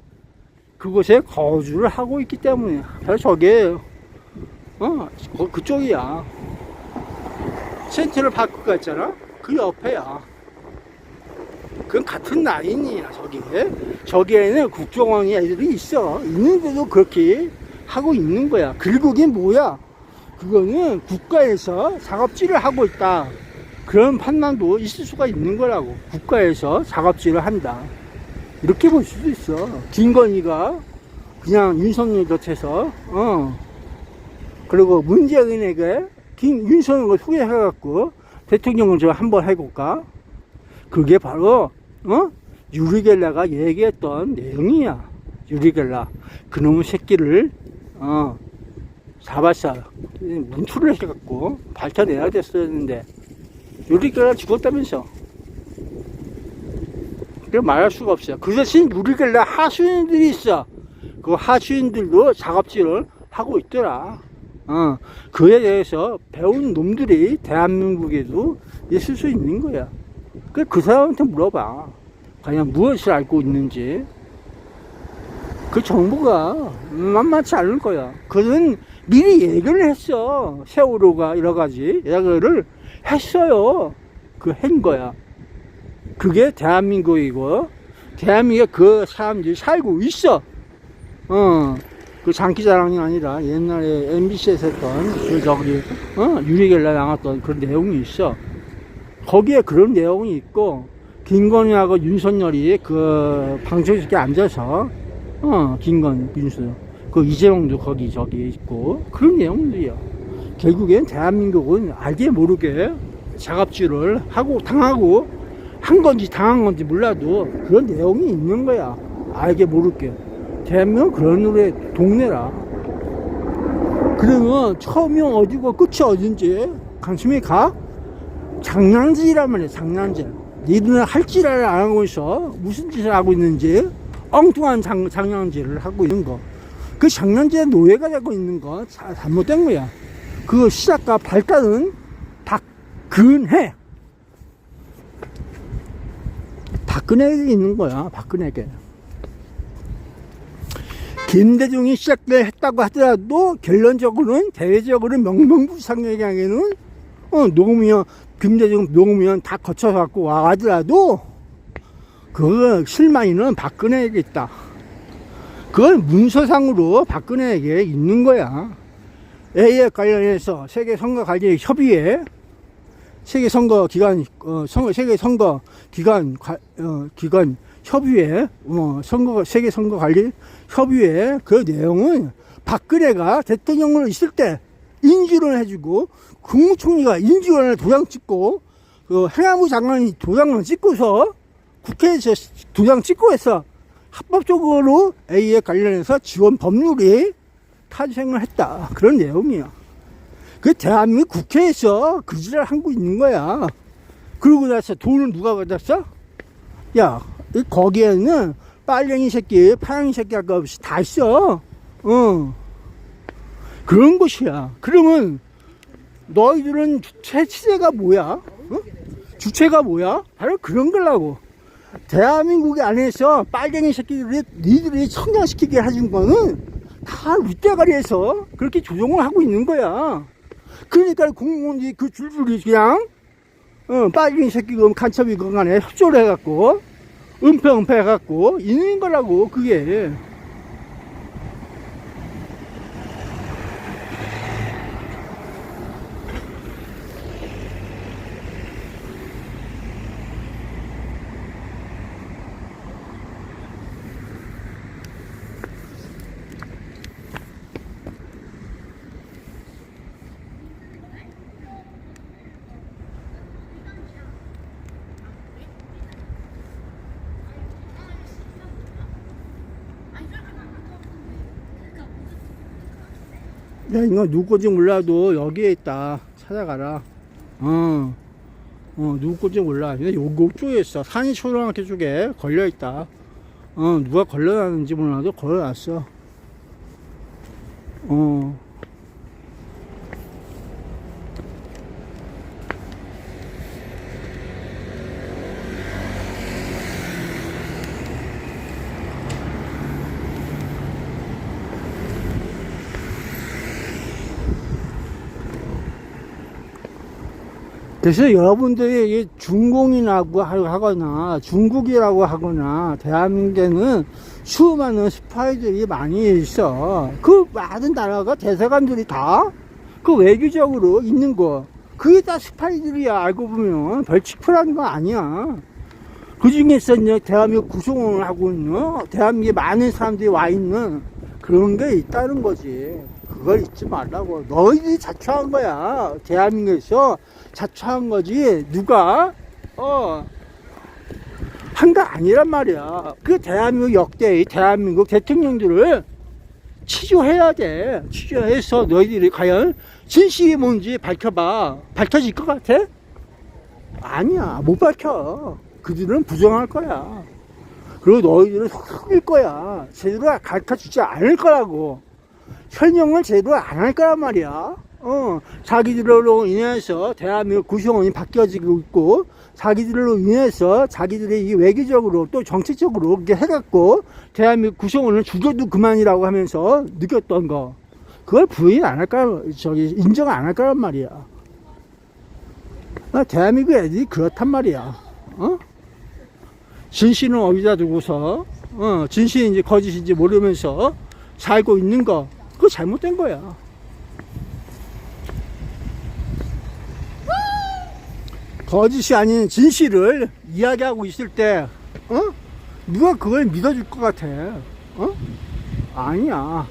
그곳에 거주를 하고 있기 때문에. 저게 그쪽이야. 센트럴 파크가 있잖아. 그 옆에야. 그건 같은 라인이야. 저기에는 국정원이 애들이 있어. 있는데도 그렇게 하고 있는 거야. 결국엔 뭐야? 그거는 국가에서 작업질을 하고 있다. 그런 판단도 있을 수가 있는 거라고. 국가에서 작업질을 한다. 이렇게 볼 수도 있어. 김건희가 그냥 윤석열 곁에서, 그리고 문재인에게 윤석열을 소개해갖고 대통령을 좀 한번 해볼까? 그게 바로, 유리겔라가 얘기했던 내용이야. 유리겔라. 그놈의 새끼를, 잡았어. 문투를 해갖고 밝혀내야 됐었는데, 유리겔라 죽었다면서. 말할 수가 없어요. 그 대신 유리겔라 하수인들이 있어. 그 하수인들도 작업질을 하고 있더라. 그에 대해서 배운 놈들이 대한민국에도 있을 수 있는 거야. 그 사람한테 물어봐. 과연 무엇을 알고 있는지. 그 정보가 만만치 않을 거야. 그는 미리 얘기를 했어. 세월호가 여러 가지 얘기를 했어요. 한 거야. 그게 대한민국이고, 대한민국에 그 사람들이 살고 있어. 그 장기자랑이 아니라 옛날에 MBC에서 했던 유리겔라 나왔던 그런 내용이 있어. 거기에 그런 내용이 있고, 김건희하고 윤석열이 그 방청석에 앉아서, 김건희, 윤수, 그 이재명도 저기 있고, 그런 내용들이야. 결국엔 대한민국은 알게 모르게 작업질을 하고, 당하고, 한 건지 당한 건지 몰라도 그런 내용이 있는 거야. 알게 모르게. 대한민국은 그런 노래 동네라. 그러면 처음이 어디고 끝이 어딘지 관심이 가? 장난질이란 말이야. 장난질. 니들은 할 짓을 안 하고 있어. 무슨 짓을 하고 있는지 엉뚱한 장난질을 하고 있는 거. 그 장난질의 노예가 되고 있는 거 잘못된 거야. 그 시작과 발단은 박근혜. 박근혜에게 있는 거야. 박근혜에게. 김대중이 시작을 했다고 하더라도 결론적으로는 대외적으로는 명명부상에게는 노무현 김대중 노무현 다 거쳐 갖고 와더라도 그 실마리는 박근혜에게 있다. 그건 문서상으로 박근혜에게 있는 거야. A에 관련해서 세계선거관리협의회 세계선거기관 세계선거기관 기관 협의회 세계선거관리협의회 그 내용은 박근혜가 대통령으로 있을 때 인지를 해주고 국무총리가 인지원을 도장 찍고 그 행안부 장관이 도장을 찍고서 국회에서 도장 찍고 해서 합법적으로 A에 관련해서 지원 법률이 탄생을 했다. 그런 내용이야. 그 대한민국 국회에서 그 짓을 하고 있는 거야. 그러고 나서 돈을 누가 받았어? 야, 거기에는 빨갱이 새끼, 파랑이 새끼 할 거 없이 다 있어. 그런 것이야. 그러면 너희들은 주체가 뭐야? 주체가 뭐야? 바로 그런 거라고. 대한민국 안에서 빨갱이 새끼들이 니들이 성장시키게 해준 거는 다 윗대가리에서 그렇게 조종을 하고 있는 거야. 그러니까 공무원이 그 줄줄이 그냥 빨갱이 새끼금 간첩이 그간에 협조를 해갖고 은폐 해갖고 있는 거라고 그게. 야, 이거 누구지 몰라도 여기에 있다. 찾아가라. 누구지 몰라. 근데 요쪽에 있어. 산이초등학교 쪽에 걸려있다. 누가 걸려놨는지 몰라도 걸려놨어. 그래서 여러분들이 중공이라고 하거나 중국이라고 하거나 대한민국에는 수많은 스파이들이 많이 있어. 그 많은 나라가 대사관들이 다 그 외교적으로 있는 거 그게 다 스파이들이야. 알고 보면 벌칙표라는 거 아니야. 그 중에서 이제 대한민국 구성원을 하고 있는 대한민국에 많은 사람들이 와 있는 그런 게 있다는 거지. 그걸 잊지 말라고. 너희들이 자초한 거야. 대한민국에서 자초한 거지. 누가 한 거 아니란 말이야. 그 대한민국 역대의 대한민국 대통령들을 치조해야 돼. 치조해서 너희들이 과연 진실이 뭔지 밝혀봐. 밝혀질 것 같아? 아니야. 못 밝혀. 그들은 부정할 거야. 그리고 너희들은 속일 거야. 제대로 가르쳐주지 않을 거라고. 설명을 제대로 안 할 거란 말이야. 자기들로 인해서 대한민국 구성원이 바뀌어지고 있고, 자기들로 인해서 자기들이 이 외교적으로 또 정치적으로 이렇게 해갖고, 대한민국 구성원을 죽여도 그만이라고 하면서 느꼈던 거. 그걸 부인 안 할 거야, 인정 안 할 거란 말이야. 대한민국 애들이 그렇단 말이야. 진실은 어디다 두고서, 진실인지 거짓인지 모르면서 살고 있는 거. 그거 잘못된 거야. 거짓이 아닌 진실을 이야기하고 있을 때, 누가 그걸 믿어줄 것 같아? 아니야.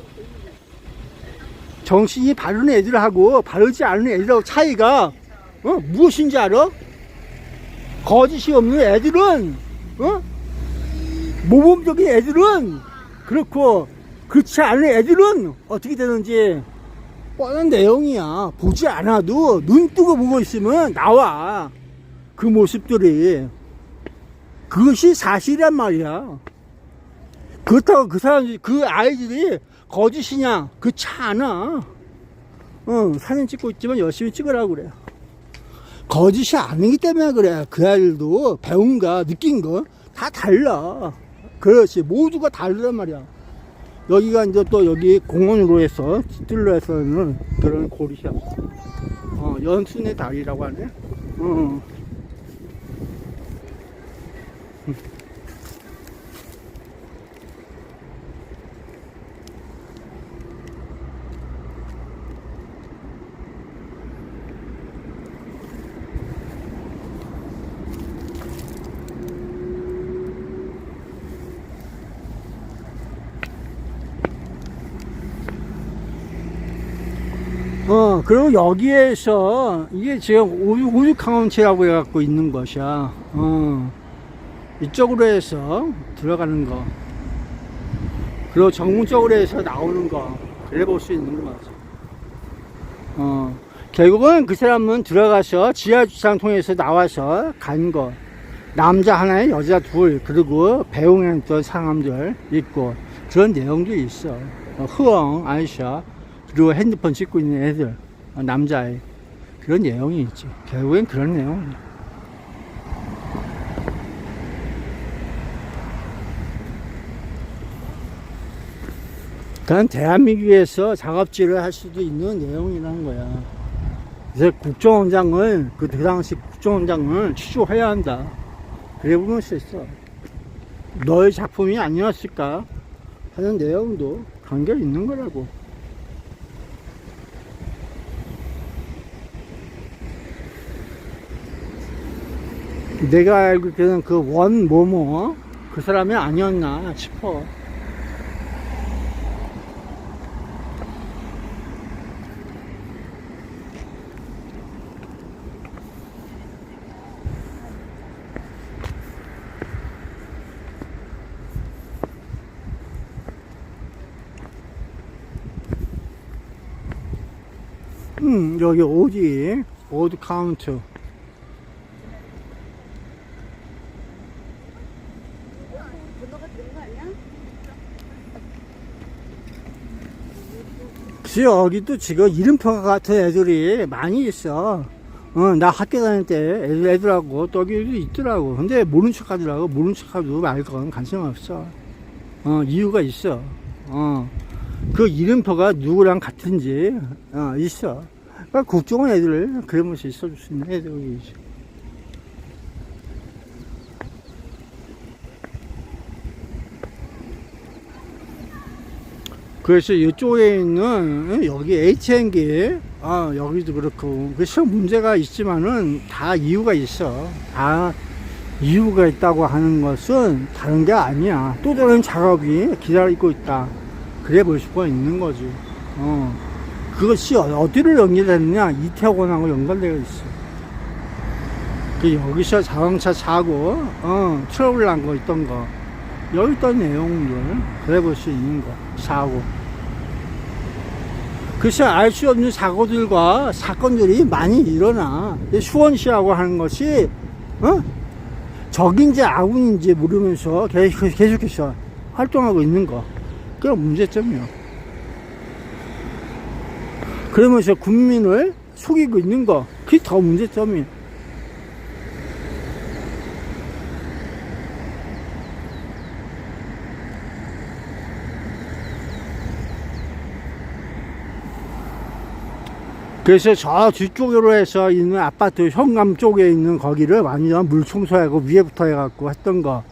정신이 바른 애들하고 바르지 않은 애들하고 차이가, 무엇인지 알아? 거짓이 없는 애들은, 모범적인 애들은, 그렇고, 그렇지 않은 애들은 어떻게 되는지 뻔한 내용이야. 보지 않아도 눈 뜨고 보고 있으면 나와. 그 모습들이. 그것이 사실이란 말이야. 그렇다고 그 사람들이, 그 아이들이 거짓이냐? 그렇지 않아. 사진 찍고 있지만 열심히 찍으라고 그래. 거짓이 아니기 때문에 그래. 그 아이들도 배운 거, 느낀 거 다 달라. 그렇지. 모두가 다르단 말이야. 여기가 이제 또 여기 공원으로 해서 뜰로 해서는 그런 고리샵. 연순의 다리라고 하네. 그리고 여기에서 이게 지금 오죽카운티라고 해갖고 있는 것이야. 이쪽으로 해서 들어가는 거. 그리고 정문적으로 해서 나오는 거. 그래 볼 수 있는 거지. 결국은 그 사람은 들어가서 지하주차장 통해서 나와서 간 거. 남자 하나에 여자 둘, 그리고 배웅했던 사람들 있고, 그런 내용도 있어. 흐엉, 아이샤, 그리고 핸드폰 찍고 있는 애들, 남자애, 그런 내용이 있지. 결국엔 그런 내용이야. 그건 대한민국에서 작업질을 할 수도 있는 내용이라는 거야. 그래서 국정원장을, 그 당시 국정원장을 취조해야 한다. 그래 보면 수 있어. 너의 작품이 아니었을까 하는 내용도 관계가 있는 거라고. 내가 알고 있기로는 그 원 모모 그 사람이 아니었나 싶어. 여기 오디 오드 카운트. 여기도 지금 이름표 같은 애들이 많이 있어. 나 학교 다닐 때 애들하고 또 여기도 있더라고. 근데 모른 척 하더라고. 모른 척 하도 말 건 관심 없어. 이유가 있어. 그 이름표가 누구랑 같은지, 있어. 그러니까 국정원 애들, 그러면서 있어줄 수 있는 애들이지. 그래서 이쪽에 있는 여기 HN기 여기도 그렇고 그 시험 문제가 있지만은 다 이유가 있어. 다 이유가 있다고 하는 것은 다른 게 아니야. 또 다른 작업이 기다리고 있다. 그래 볼 수가 있는 거지. 그것이 어디로 연결되느냐, 이태원하고 연관되어 있어. 그 여기서 자동차 사고 트러블 난 거 있던 거, 여기 있던 내용들 그래 볼 수 있는 거. 사고. 글쎄 알 수 없는 사고들과 사건들이 많이 일어나. 수원시라고 하는 것이 적인지 아군인지 모르면서 계속해서 활동하고 있는 거, 그게 문제점이야. 그러면서 국민을 속이고 있는 거, 그게 더 문제점이야. 그래서 저 뒤쪽으로 해서 있는 아파트 현관 쪽에 있는 거기를 완전 물 청소하고 위에부터 해갖고 했던 거,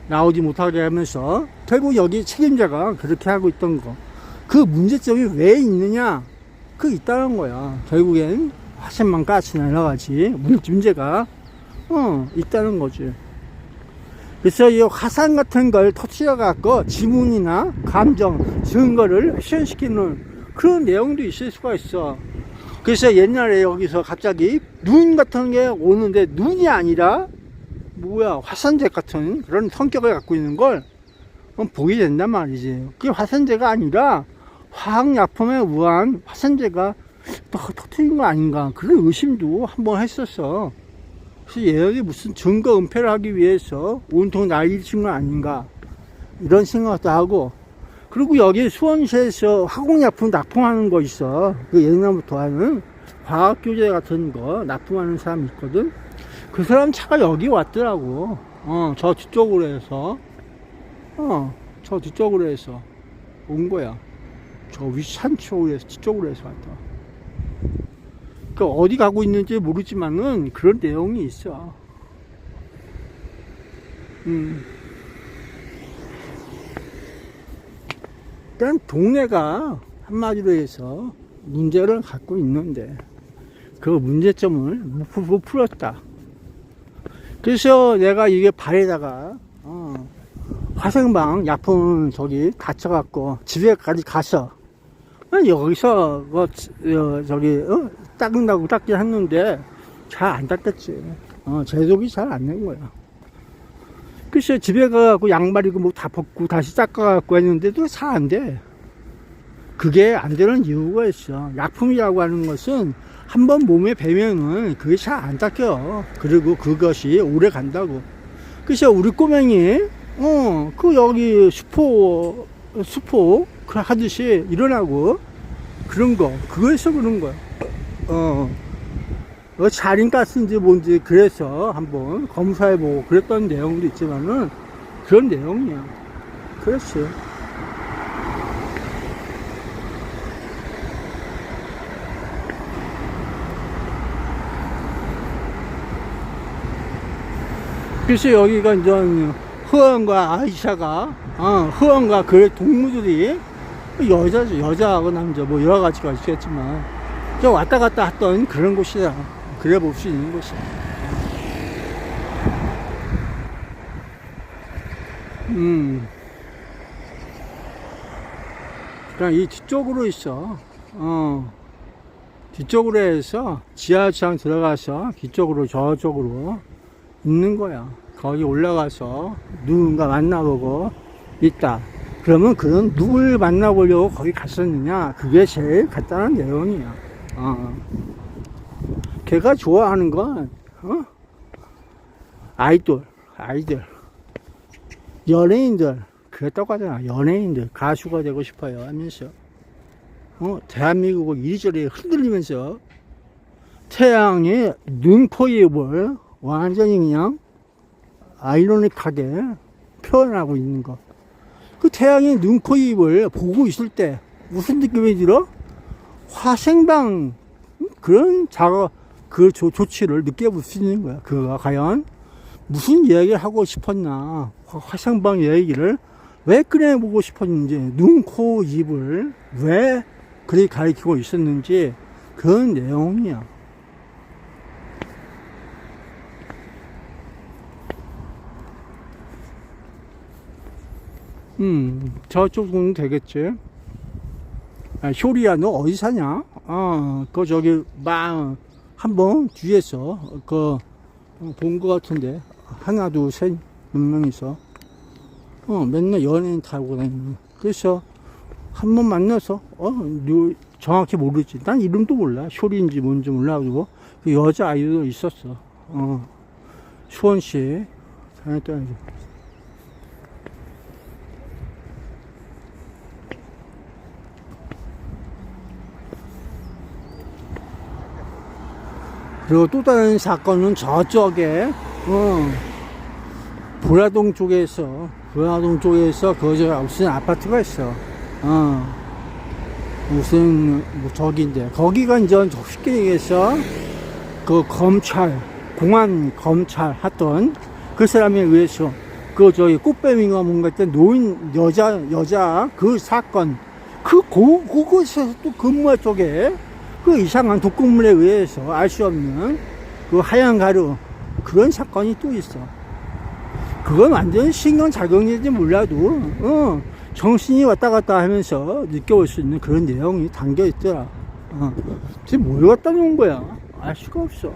나오지 못하게 하면서 결국 여기 책임자가 그렇게 하고 있던 거, 그 문제점이 왜 있느냐, 그 있다는 거야. 결국엔 화생방 가스나 여러 가지 문제가 있다는 거지. 그래서 이 화산 같은 걸 터뜨려 갖고 지문이나 감정, 증거를 실현시키는 그런 내용도 있을 수가 있어. 그래서 옛날에 여기서 갑자기 눈 같은 게 오는데 눈이 아니라 화산재 같은 그런 성격을 갖고 있는 걸 보게 된단 말이지. 그게 화산재가 아니라 화학약품에 의한 화산재가 또 터뜨린 거 아닌가, 그런 의심도 한번 했었어. 그래서 얘네들이 무슨 증거 은폐를 하기 위해서 온통 난리친 거 아닌가, 이런 생각도 하고. 그리고 여기 수원시에서 화공약품 납품하는 거 있어. 그 옛날부터 하는 과학교재 같은 거 납품하는 사람 있거든. 그 사람 차가 여기 왔더라고. 저 뒤쪽으로 해서. 저 뒤쪽으로 해서. 온 거야. 저 위 산쪽에서 쪽으로 해서 왔다. 그러니까 어디 가고 있는지 모르지만은 그런 내용이 있어. 일단 동네가 한마디로 해서 문제를 갖고 있는데 그 문제점을 못 풀었다. 그래서 내가 이게 발에다가 화생방 약품 저기 닫혀갖고 집에까지 가서 여기서 저기 닦는다고 닦긴 했는데 잘 안 닦겠지. 제속이 잘 안 된 거야. 그래서 집에 가갖고 양말이고 뭐 다 벗고 다시 닦아갖고 했는데도 잘 안 돼. 그게 안 되는 이유가 있어. 약품이라고 하는 것은 한번 몸에 배면은 그게 잘 안 닦여. 그리고 그것이 오래 간다고. 그래서 우리 꼬맹이 그 여기 수포 그 하듯이 일어나고 그런 거 그거에서 그런 거야. 살인가스인지 뭔지 그래서 한번 검사해보고 그랬던 내용도 있지만은 그런 내용이야. 그렇지. 그래서 여기가 이제 허원과 아이샤가 허원과 그 동무들이 여자죠. 여자하고 남자 뭐 여러 가지가 있겠지만 저 왔다 갔다 했던 그런 곳이다. 그래 볼 수 있는 곳이야. 그냥 이 뒤쪽으로 있어. 뒤쪽으로 해서 지하철 들어가서 뒤쪽으로 저쪽으로 있는 거야. 거기 올라가서 누군가 만나보고 있다. 그러면 그런 누굴 만나보려고 거기 갔었느냐? 그게 제일 간단한 내용이야. 걔가 좋아하는 건 아이돌, 연예인들. 그게 똑같잖아. 연예인들 가수가 되고 싶어요 하면서 대한민국을 이리저리 흔들리면서 태양의 눈, 코, 입을 완전히 그냥 아이러닉하게 표현하고 있는 거. 그 태양의 눈, 코, 입을 보고 있을 때 무슨 느낌이 들어? 화생방 그런 작업 그 조치를 느껴볼 수 있는 거야. 그가 과연 무슨 이야기를 하고 싶었나? 화생방 얘기를 왜 꺼내보고 싶었는지, 눈, 코, 입을 왜 그렇게 가리키고 있었는지 그런 내용이야. 저쪽은 되겠지. 효리야, 너 어디 사냐? 그 저기 한번 뒤에서 본 것 같은데 하나 둘 셋 몇 명이서 맨날 연예인 타고 다니는. 그래서 한번 만나서 정확히 모르지. 난 이름도 몰라. 효리인지 뭔지 몰라가지고 그 여자 아이도 있었어. 수원시 다녔다는 거. 그리고 또 다른 사건은 저쪽에 보라동 쪽에서 그 무슨 아파트가 있어. 무슨 뭐 저기인데 거기가 이제 쉽게 얘기해서 그 공안 검찰 했던 그 사람에 의해서 그 저기 꽃뱀인가 뭔가 했던 노인 여자 그 사건 그곳에서 또 근무할 쪽에 그 이상한 독극물에 의해서 알 수 없는 그 하얀 가루 그런 사건이 또 있어. 그건 완전 신경작용인지 몰라도 정신이 왔다 갔다 하면서 느껴볼 수 있는 그런 내용이 담겨 있더라. 지금 뭘 갖다 놓은 거야? 알 수가 없어.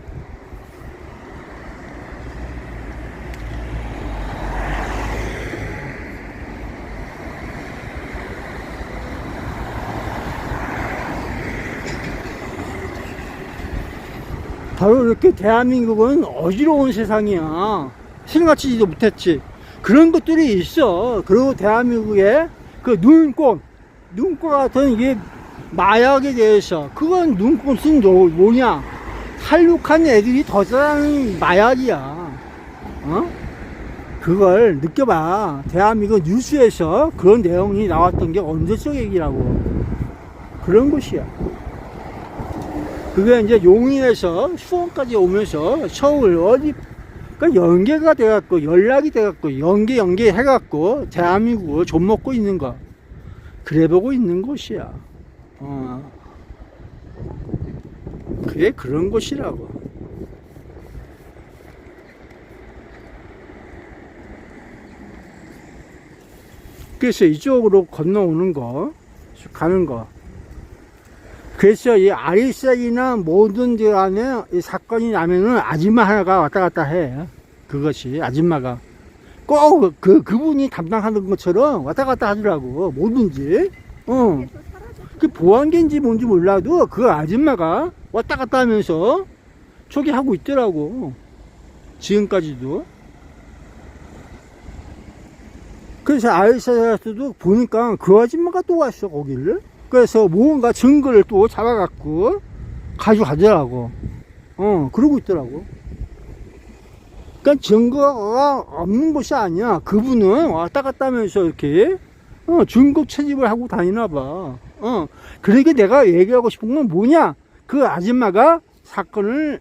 바로 이렇게 대한민국은 어지러운 세상이야. 생각지도 못했지. 그런 것들이 있어. 그리고 대한민국에 그 눈꽃 같은 이게 마약에 대해서 그건 눈꽃은 뭐냐? 탈북한 애들이 더 잘하는 마약이야. 그걸 느껴봐. 대한민국 뉴스에서 그런 내용이 나왔던 게 언제적 얘기라고. 그런 곳이야. 그게 이제 용인에서 수원까지 오면서 서울 어디, 그러니까 연계가 돼갖고, 연락이 돼갖고, 연계 해갖고, 대한민국을 좀 먹고 있는 거. 그래 보고 있는 곳이야. 그게 그런 곳이라고. 그래서 이쪽으로 건너오는 거, 가는 거. 그래서 이 아리사이나 모든 데 안에 이 사건이 나면은 아줌마 하나가 왔다 갔다 해. 그것이, 아줌마가. 꼭 그분이 담당하는 것처럼 왔다 갔다 하더라고. 뭐든지. 그 보안계인지 뭔지 몰라도 그 아줌마가 왔다 갔다 하면서 저기 하고 있더라고. 지금까지도. 그래서 아이사야스도 보니까 그 아줌마가 또 왔어, 거기를. 그래서 뭔가 증거를 또 잡아갖고 가져가더라고. 그러고 있더라고. 그러니까 증거가 없는 것이 아니야. 그분은 왔다 갔다 하면서 이렇게 증거 채집을 하고 다니나 봐. 그러니까 내가 얘기하고 싶은 건 뭐냐? 그 아줌마가 사건을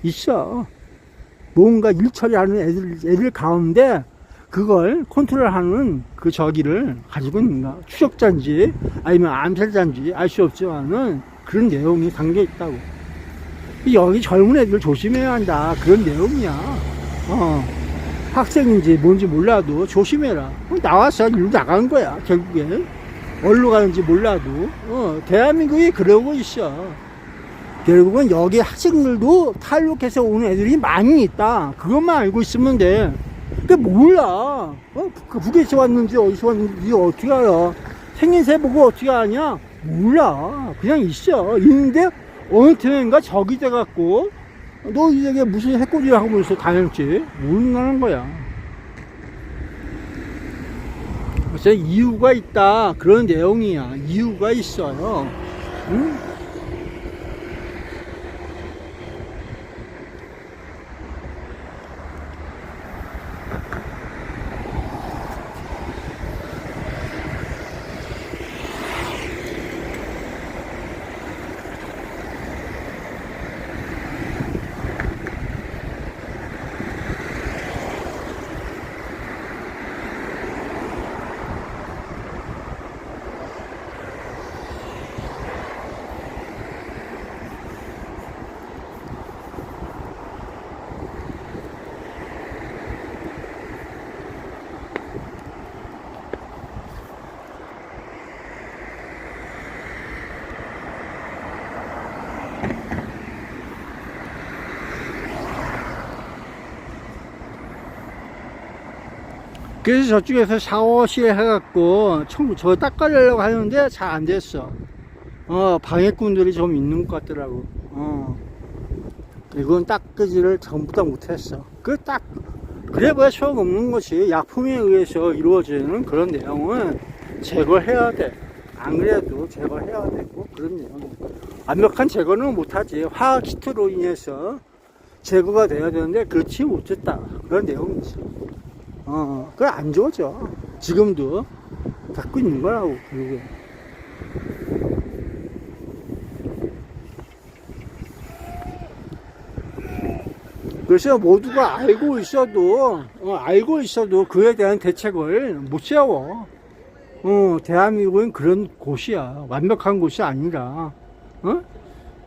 있어. 뭔가 일 처리하는 애들 가운데 그걸 컨트롤하는 그 저기를 가지고 있는가. 추적자인지 아니면 암살자인지 알 수 없지만은 그런 내용이 담겨 있다고. 여기 젊은 애들 조심해야 한다. 그런 내용이야. 학생인지 뭔지 몰라도 조심해라. 나와서 일로 나간 거야. 결국엔 어디로 가는지 몰라도 대한민국이 그러고 있어. 결국은 여기 학생들도 탈북해서 오는 애들이 많이 있다. 그것만 알고 있으면 돼. 그 몰라. 북에서 왔는지 어디서 왔는지 어떻게 알아? 생긴새 보고 어떻게 아냐? 몰라. 그냥 있어. 있는데 어느 틈인가 적이 돼갖고 너 이게 무슨 해코지를 하면서 다녔지? 모른다는 거야. 그래서 이유가 있다. 그런 내용이야. 이유가 있어요. 응? 그래서 저쪽에서 샤워실 해갖고 저 닦아내려고 하는데 잘 안 됐어. 방해꾼들이 좀 있는 것 같더라고. 이건 닦지를 전부 다 못했어. 그래봐야 소용없는 것이 약품에 의해서 이루어지는 그런 내용은 제거해야 돼. 안 그래도 제거해야 되고 그런 내용. 완벽한 제거는 못하지. 화학 히트로 인해서 제거가 돼야 되는데 그렇지 못했다. 그런 내용이지. 그래 안 좋아져. 지금도 갖고 있는 거라고. 그리고 그래서 모두가 알고 있어도 그에 대한 대책을 못 세워. 대한민국은 그런 곳이야. 완벽한 곳이 아니라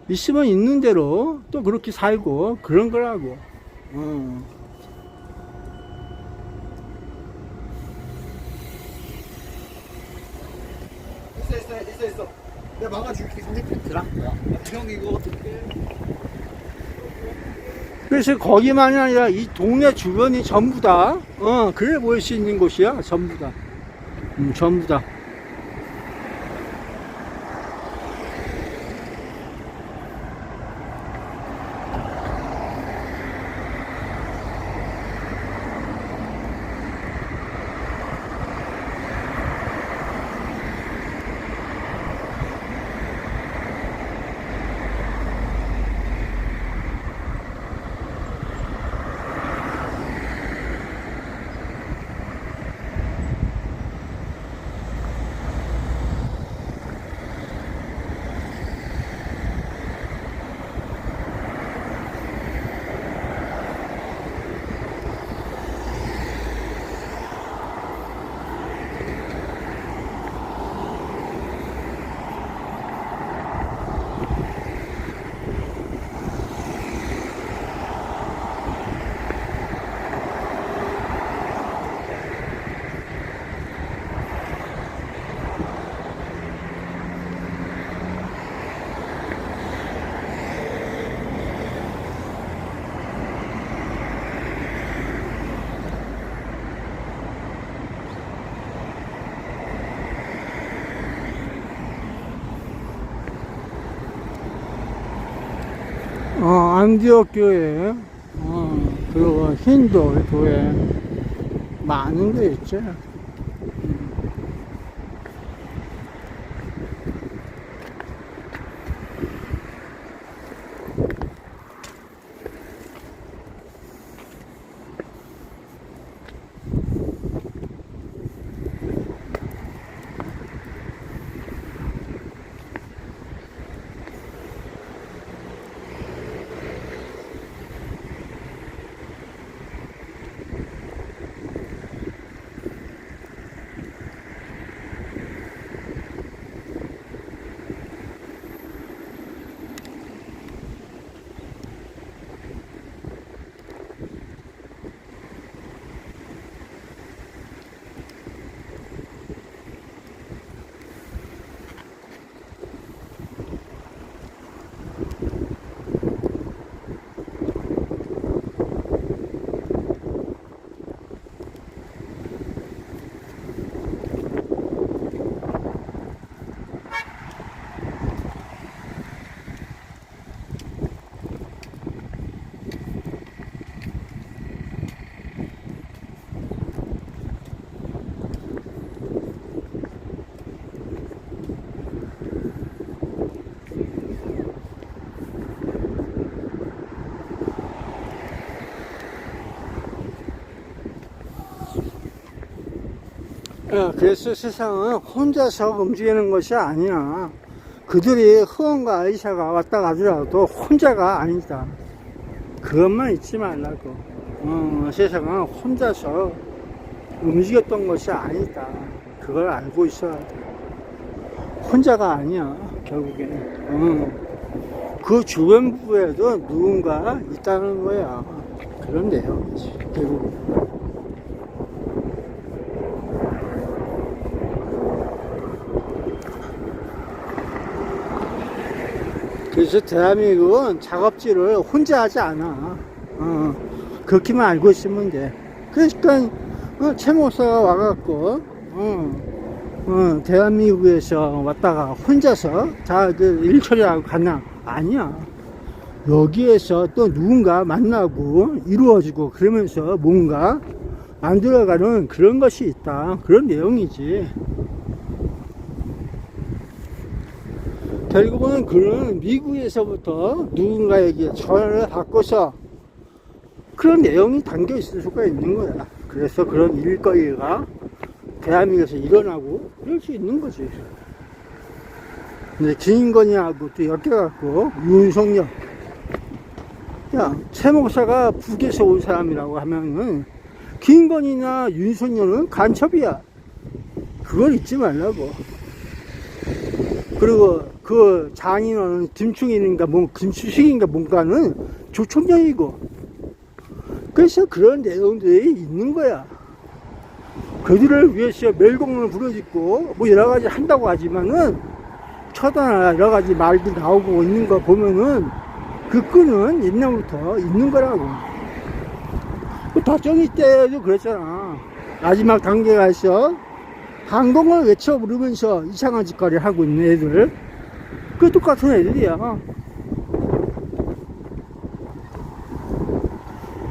있으면 있는 대로 또 그렇게 살고 그런 거라고. 있어. 내가 막아줄게. 들어? 형 이거 어떻게? 그래서 거기만이 아니라 이 동네 주변이 전부 다 그래 보일 수 있는 곳이야. 전부 다. 전부 다. 안디옥 교회, 그리고 힌두 교회, 많은 게 있죠. 그래서 세상은 혼자서 움직이는 것이 아니야. 그들이 흐원과 아이샤가 왔다 가더라도 혼자가 아니다. 그것만 잊지 말라고. 세상은 혼자서 움직였던 것이 아니다. 그걸 알고 있어야 돼. 혼자가 아니야, 결국엔. 그 주변부에도 누군가 있다는 거야. 그런 내용이지, 결국엔. 그래서 대한민국은 작업지를 혼자 하지 않아. 그렇게만 알고 있으면 돼. 그러니까 최 목사가 와갖고 대한민국에서 왔다가 혼자서 다들 일 처리하고 갔나? 아니야. 여기에서 또 누군가 만나고 이루어지고 그러면서 뭔가 만들어가는 그런 것이 있다. 그런 내용이지. 결국은 그는 미국에서부터 누군가에게 전화를 받고서 그런 내용이 담겨 있을 수가 있는 거야. 그래서 그런 일거리가 대한민국에서 일어나고 그럴 수 있는 거지. 근데 김인건이하고 또 엮여갖고 윤석열, 야, 최 목사가 북에서 온 사람이라고 하면은 김인건이나 윤석열은 간첩이야. 그걸 잊지 말라고. 그리고 그 장인어른 김충인인가 김추식인가 뭔가는 조총장이고. 그래서 그런 내용들이 있는 거야. 그들을 위해서 멸공을 부르짖고 뭐 여러 가지 한다고 하지만은 처단하라 여러 가지 말도 나오고 있는 거 보면은 그 끈은 옛날부터 있는 거라고. 그 박정희 때도 그랬잖아. 마지막 단계가 있어. 항공을 외쳐 부르면서 이상한 짓거리를 하고 있는 애들. 그 똑같은 애들이야.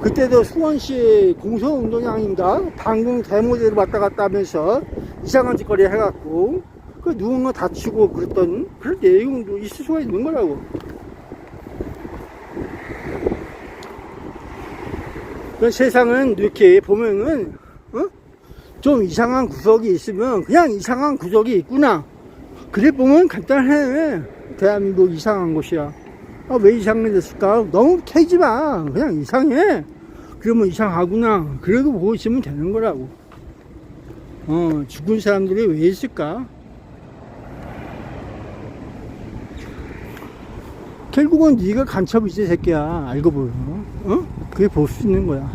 그때도 수원시 공서운동장인가 방공 대모제를 왔다 갔다 하면서 이상한 짓거리 해갖고 그 누군가 다치고 그랬던 그런 내용도 있을 수가 있는 거라고. 그 세상은 이렇게 보면은 좀 이상한 구석이 있으면 그냥 이상한 구석이 있구나. 그래 보면 간단해. 대한민국 이상한 곳이야. 왜 이상해졌을까? 너무 캐지 마. 그냥 이상해. 그러면 이상하구나. 그래도 보고 있으면 되는 거라고. 죽은 사람들이 왜 있을까? 결국은 네가 간첩이지 새끼야. 알고 보면. 그게 볼 수 있는 거야.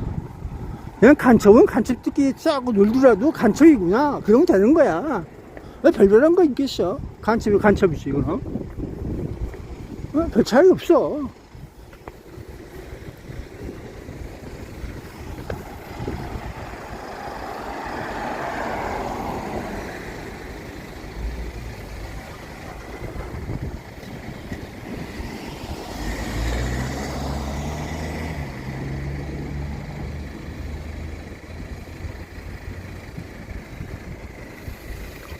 그냥 간첩은 간첩들끼리 싸고 놀더라도 간첩이구나. 그러면 되는 거야. 왜 별별한 거 있겠어? 간첩이 간첩이지, 그럼. 별 차이 없어.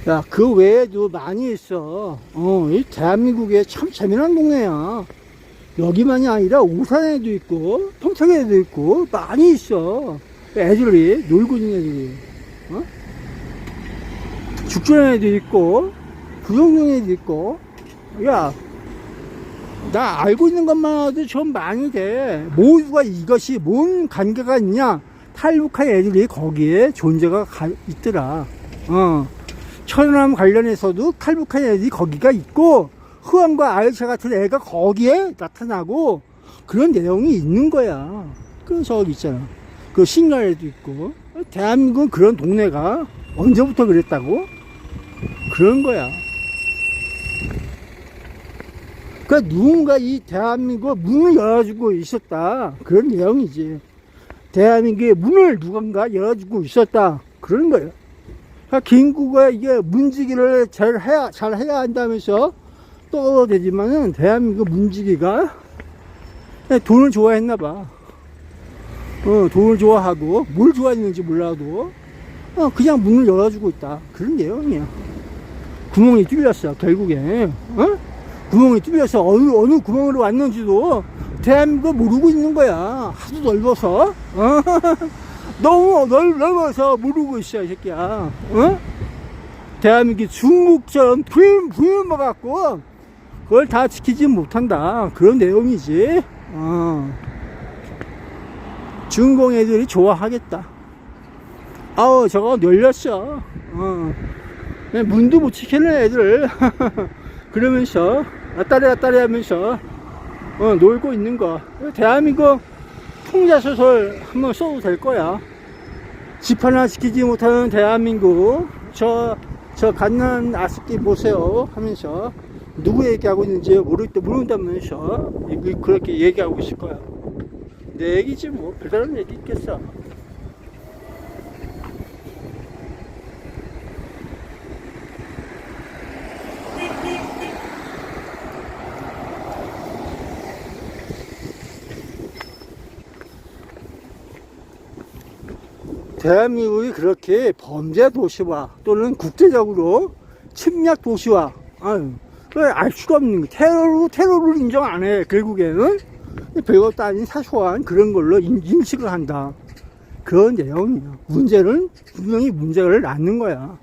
야, 그 외에도 많이 있어. 이 대한민국에 참 재미난 동네야. 여기만이 아니라 오산에도 있고, 평창에도 있고, 많이 있어. 애들이, 놀고 있는 애들이. 죽전에도 있고, 부정동에도 있고. 야, 나 알고 있는 것만 해도 좀 많이 돼. 모두가 이것이 뭔 관계가 있냐? 탈북한 애들이 거기에 존재가 있더라. 천안함 관련해서도 탈북한 애들이 거기가 있고, 흐암과 아이샤 같은 애가 거기에 나타나고, 그런 내용이 있는 거야. 그, 저기 있잖아. 그 신갈에도 있고. 대한민국은 그런 동네가 언제부터 그랬다고? 그런 거야. 그러니까 누군가 이 대한민국 문을 열어주고 있었다. 그런 내용이지. 대한민국의 문을 누군가 열어주고 있었다. 그런 거예요. 그러니까 김구가 이게 문지기를 잘 해야 한다면서 떠들지만은 대한민국 문지기가 돈을 좋아했나봐. 돈을 좋아하고 뭘 좋아했는지 몰라도 그냥 문을 열어주고 있다. 그런 내용이야. 구멍이 뚫렸어. 결국에 구멍이 뚫려서 어느 구멍으로 왔는지도 대한민국 모르고 있는 거야. 하도 넓어서 너무 넓어서 모르고 있어 이 새끼야. 대한민국이 중국처럼 부유해갖고 그걸 다 지키지 못한다. 그런 내용이지. 중공 애들이 좋아하겠다. 아우 저거 열렸어. 문도 못 지키는 애들 그러면서 왔다리 하면서 놀고 있는 거. 대한민국 풍자소설 한번 써도 될 거야. 집 하나 지키지 못하는 대한민국 저 갓난 아스키 보세요 하면서 누구 얘기하고 있는지 모른다면서 그렇게 얘기하고 있을 거야. 내 얘기지 뭐 별다른 얘기 있겠어. 대한민국이 그렇게 범죄 도시화 또는 국제적으로 침략 도시화 알 수가 없는 거. 테러를 인정 안 해. 결국에는 별것도 아닌 사소한 그런 걸로 인식을 한다. 그런 내용이야. 문제는 분명히 문제를 낳는 거야.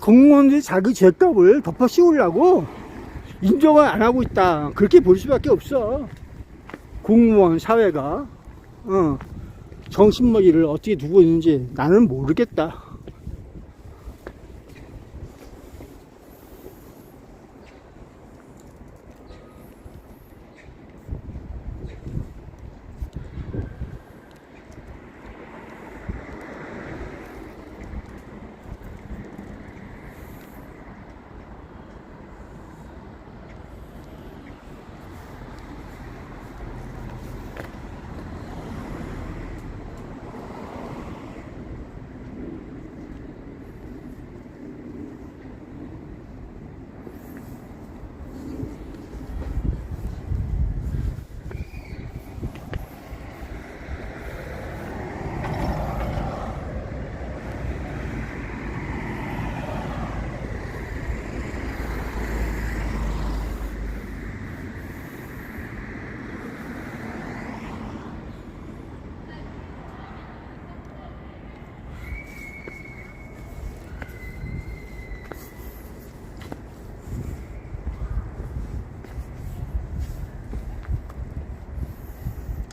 공무원들이 자기 죄값을 덮어 씌우려고 인정을 안 하고 있다. 그렇게 볼 수밖에 없어. 공무원 사회가 정신머리를 어떻게 두고 있는지 나는 모르겠다.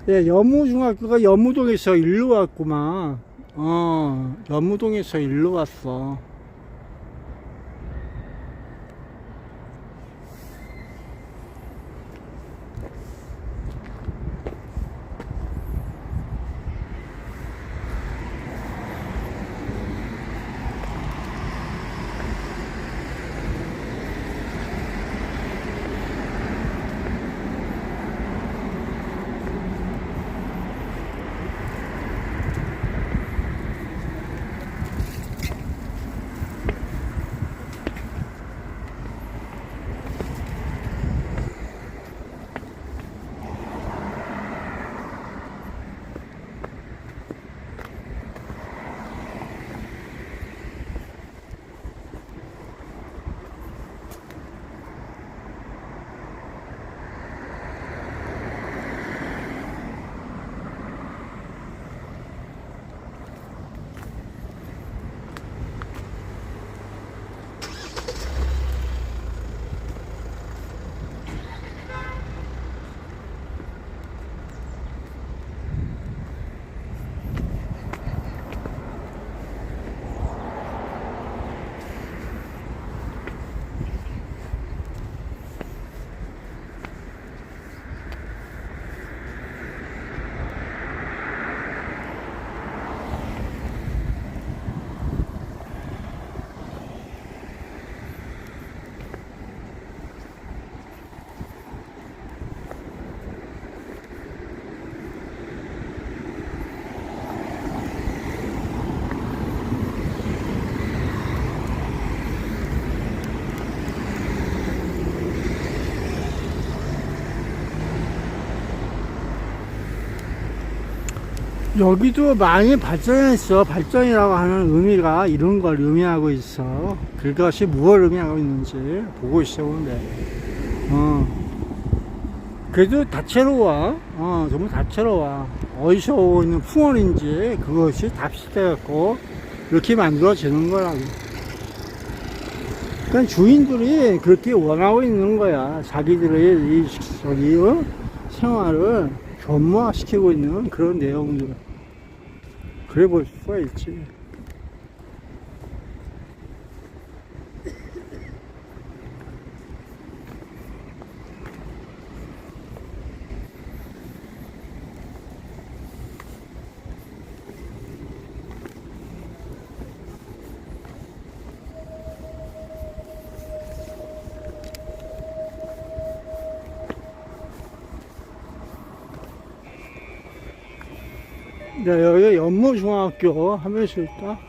예, 여무중학교가 여무동에서 일로 왔구만. 여무동에서 일로 왔어. 여기도 많이 발전했어. 발전이라고 하는 의미가 이런 걸 의미하고 있어. 그것이 무엇을 의미하고 있는지 보고 있어, 근데. 그래도 다채로워. 정말 다채로워. 어디서 오고 있는 풍월인지 그것이 답시돼갖고 이렇게 만들어지는 거라고. 그러니까 주인들이 그렇게 원하고 있는 거야. 자기들의 생활을 변모화시키고 있는 그런 내용들. 그래 볼 수가 있지. 네, 여기 연무중학교 하면서 있다.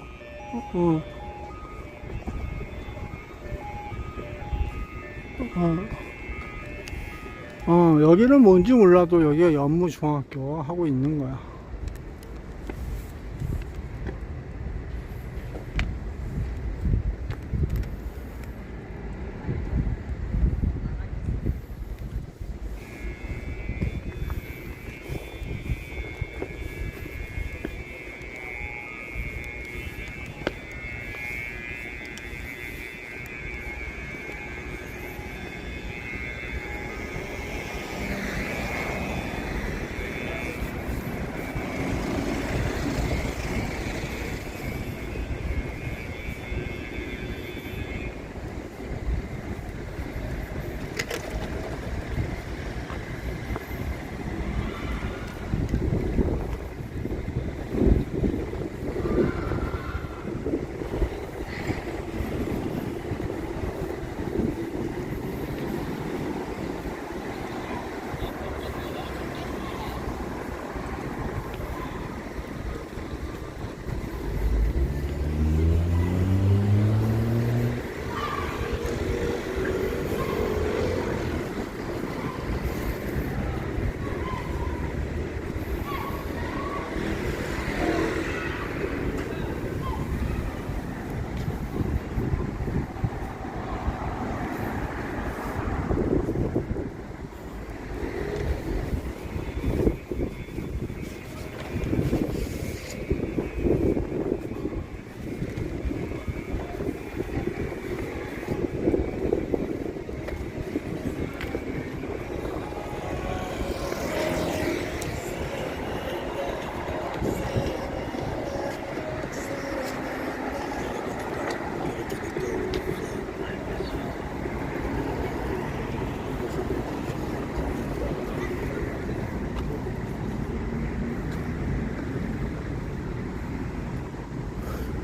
어, 여기는 뭔지 몰라도 여기가 연무중학교 하고 있는 거야.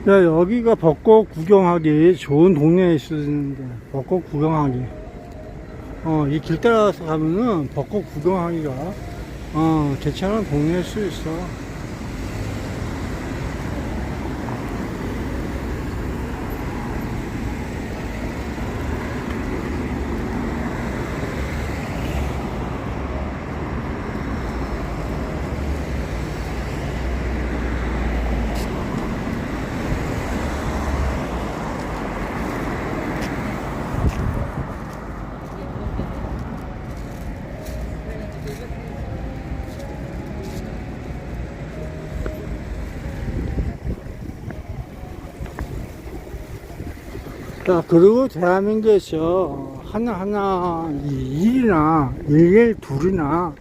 네, 여기가 벚꽃 구경하기 좋은 동네에 있었는데, 벚꽃 구경하기. 이 길 따라서 가면은 벚꽃 구경하기가, 괜찮은 동네일 수 있어. 자, 그리고 대한민국에서 하나하나 일이나 112이나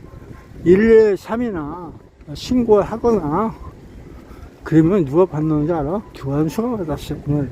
113이나 신고를 하거나 그러면 누가 받는지 알아? 교환수가 받았어요. 오늘.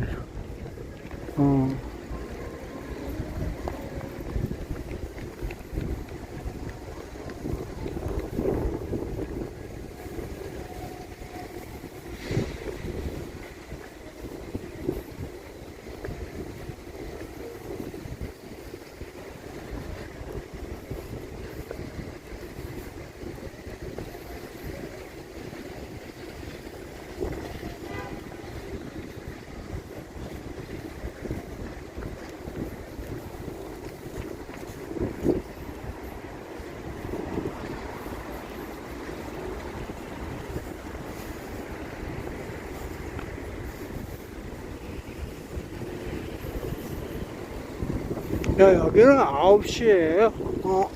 야, 여기는 9시에,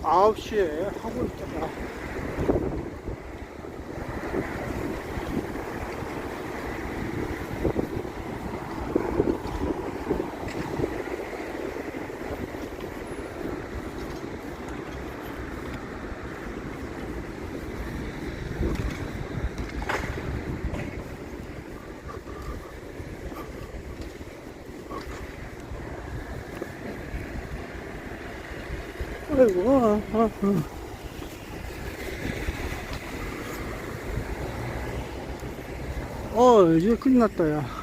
9시에 하고 있잖아. 아이고, 이제 끝났다, 야.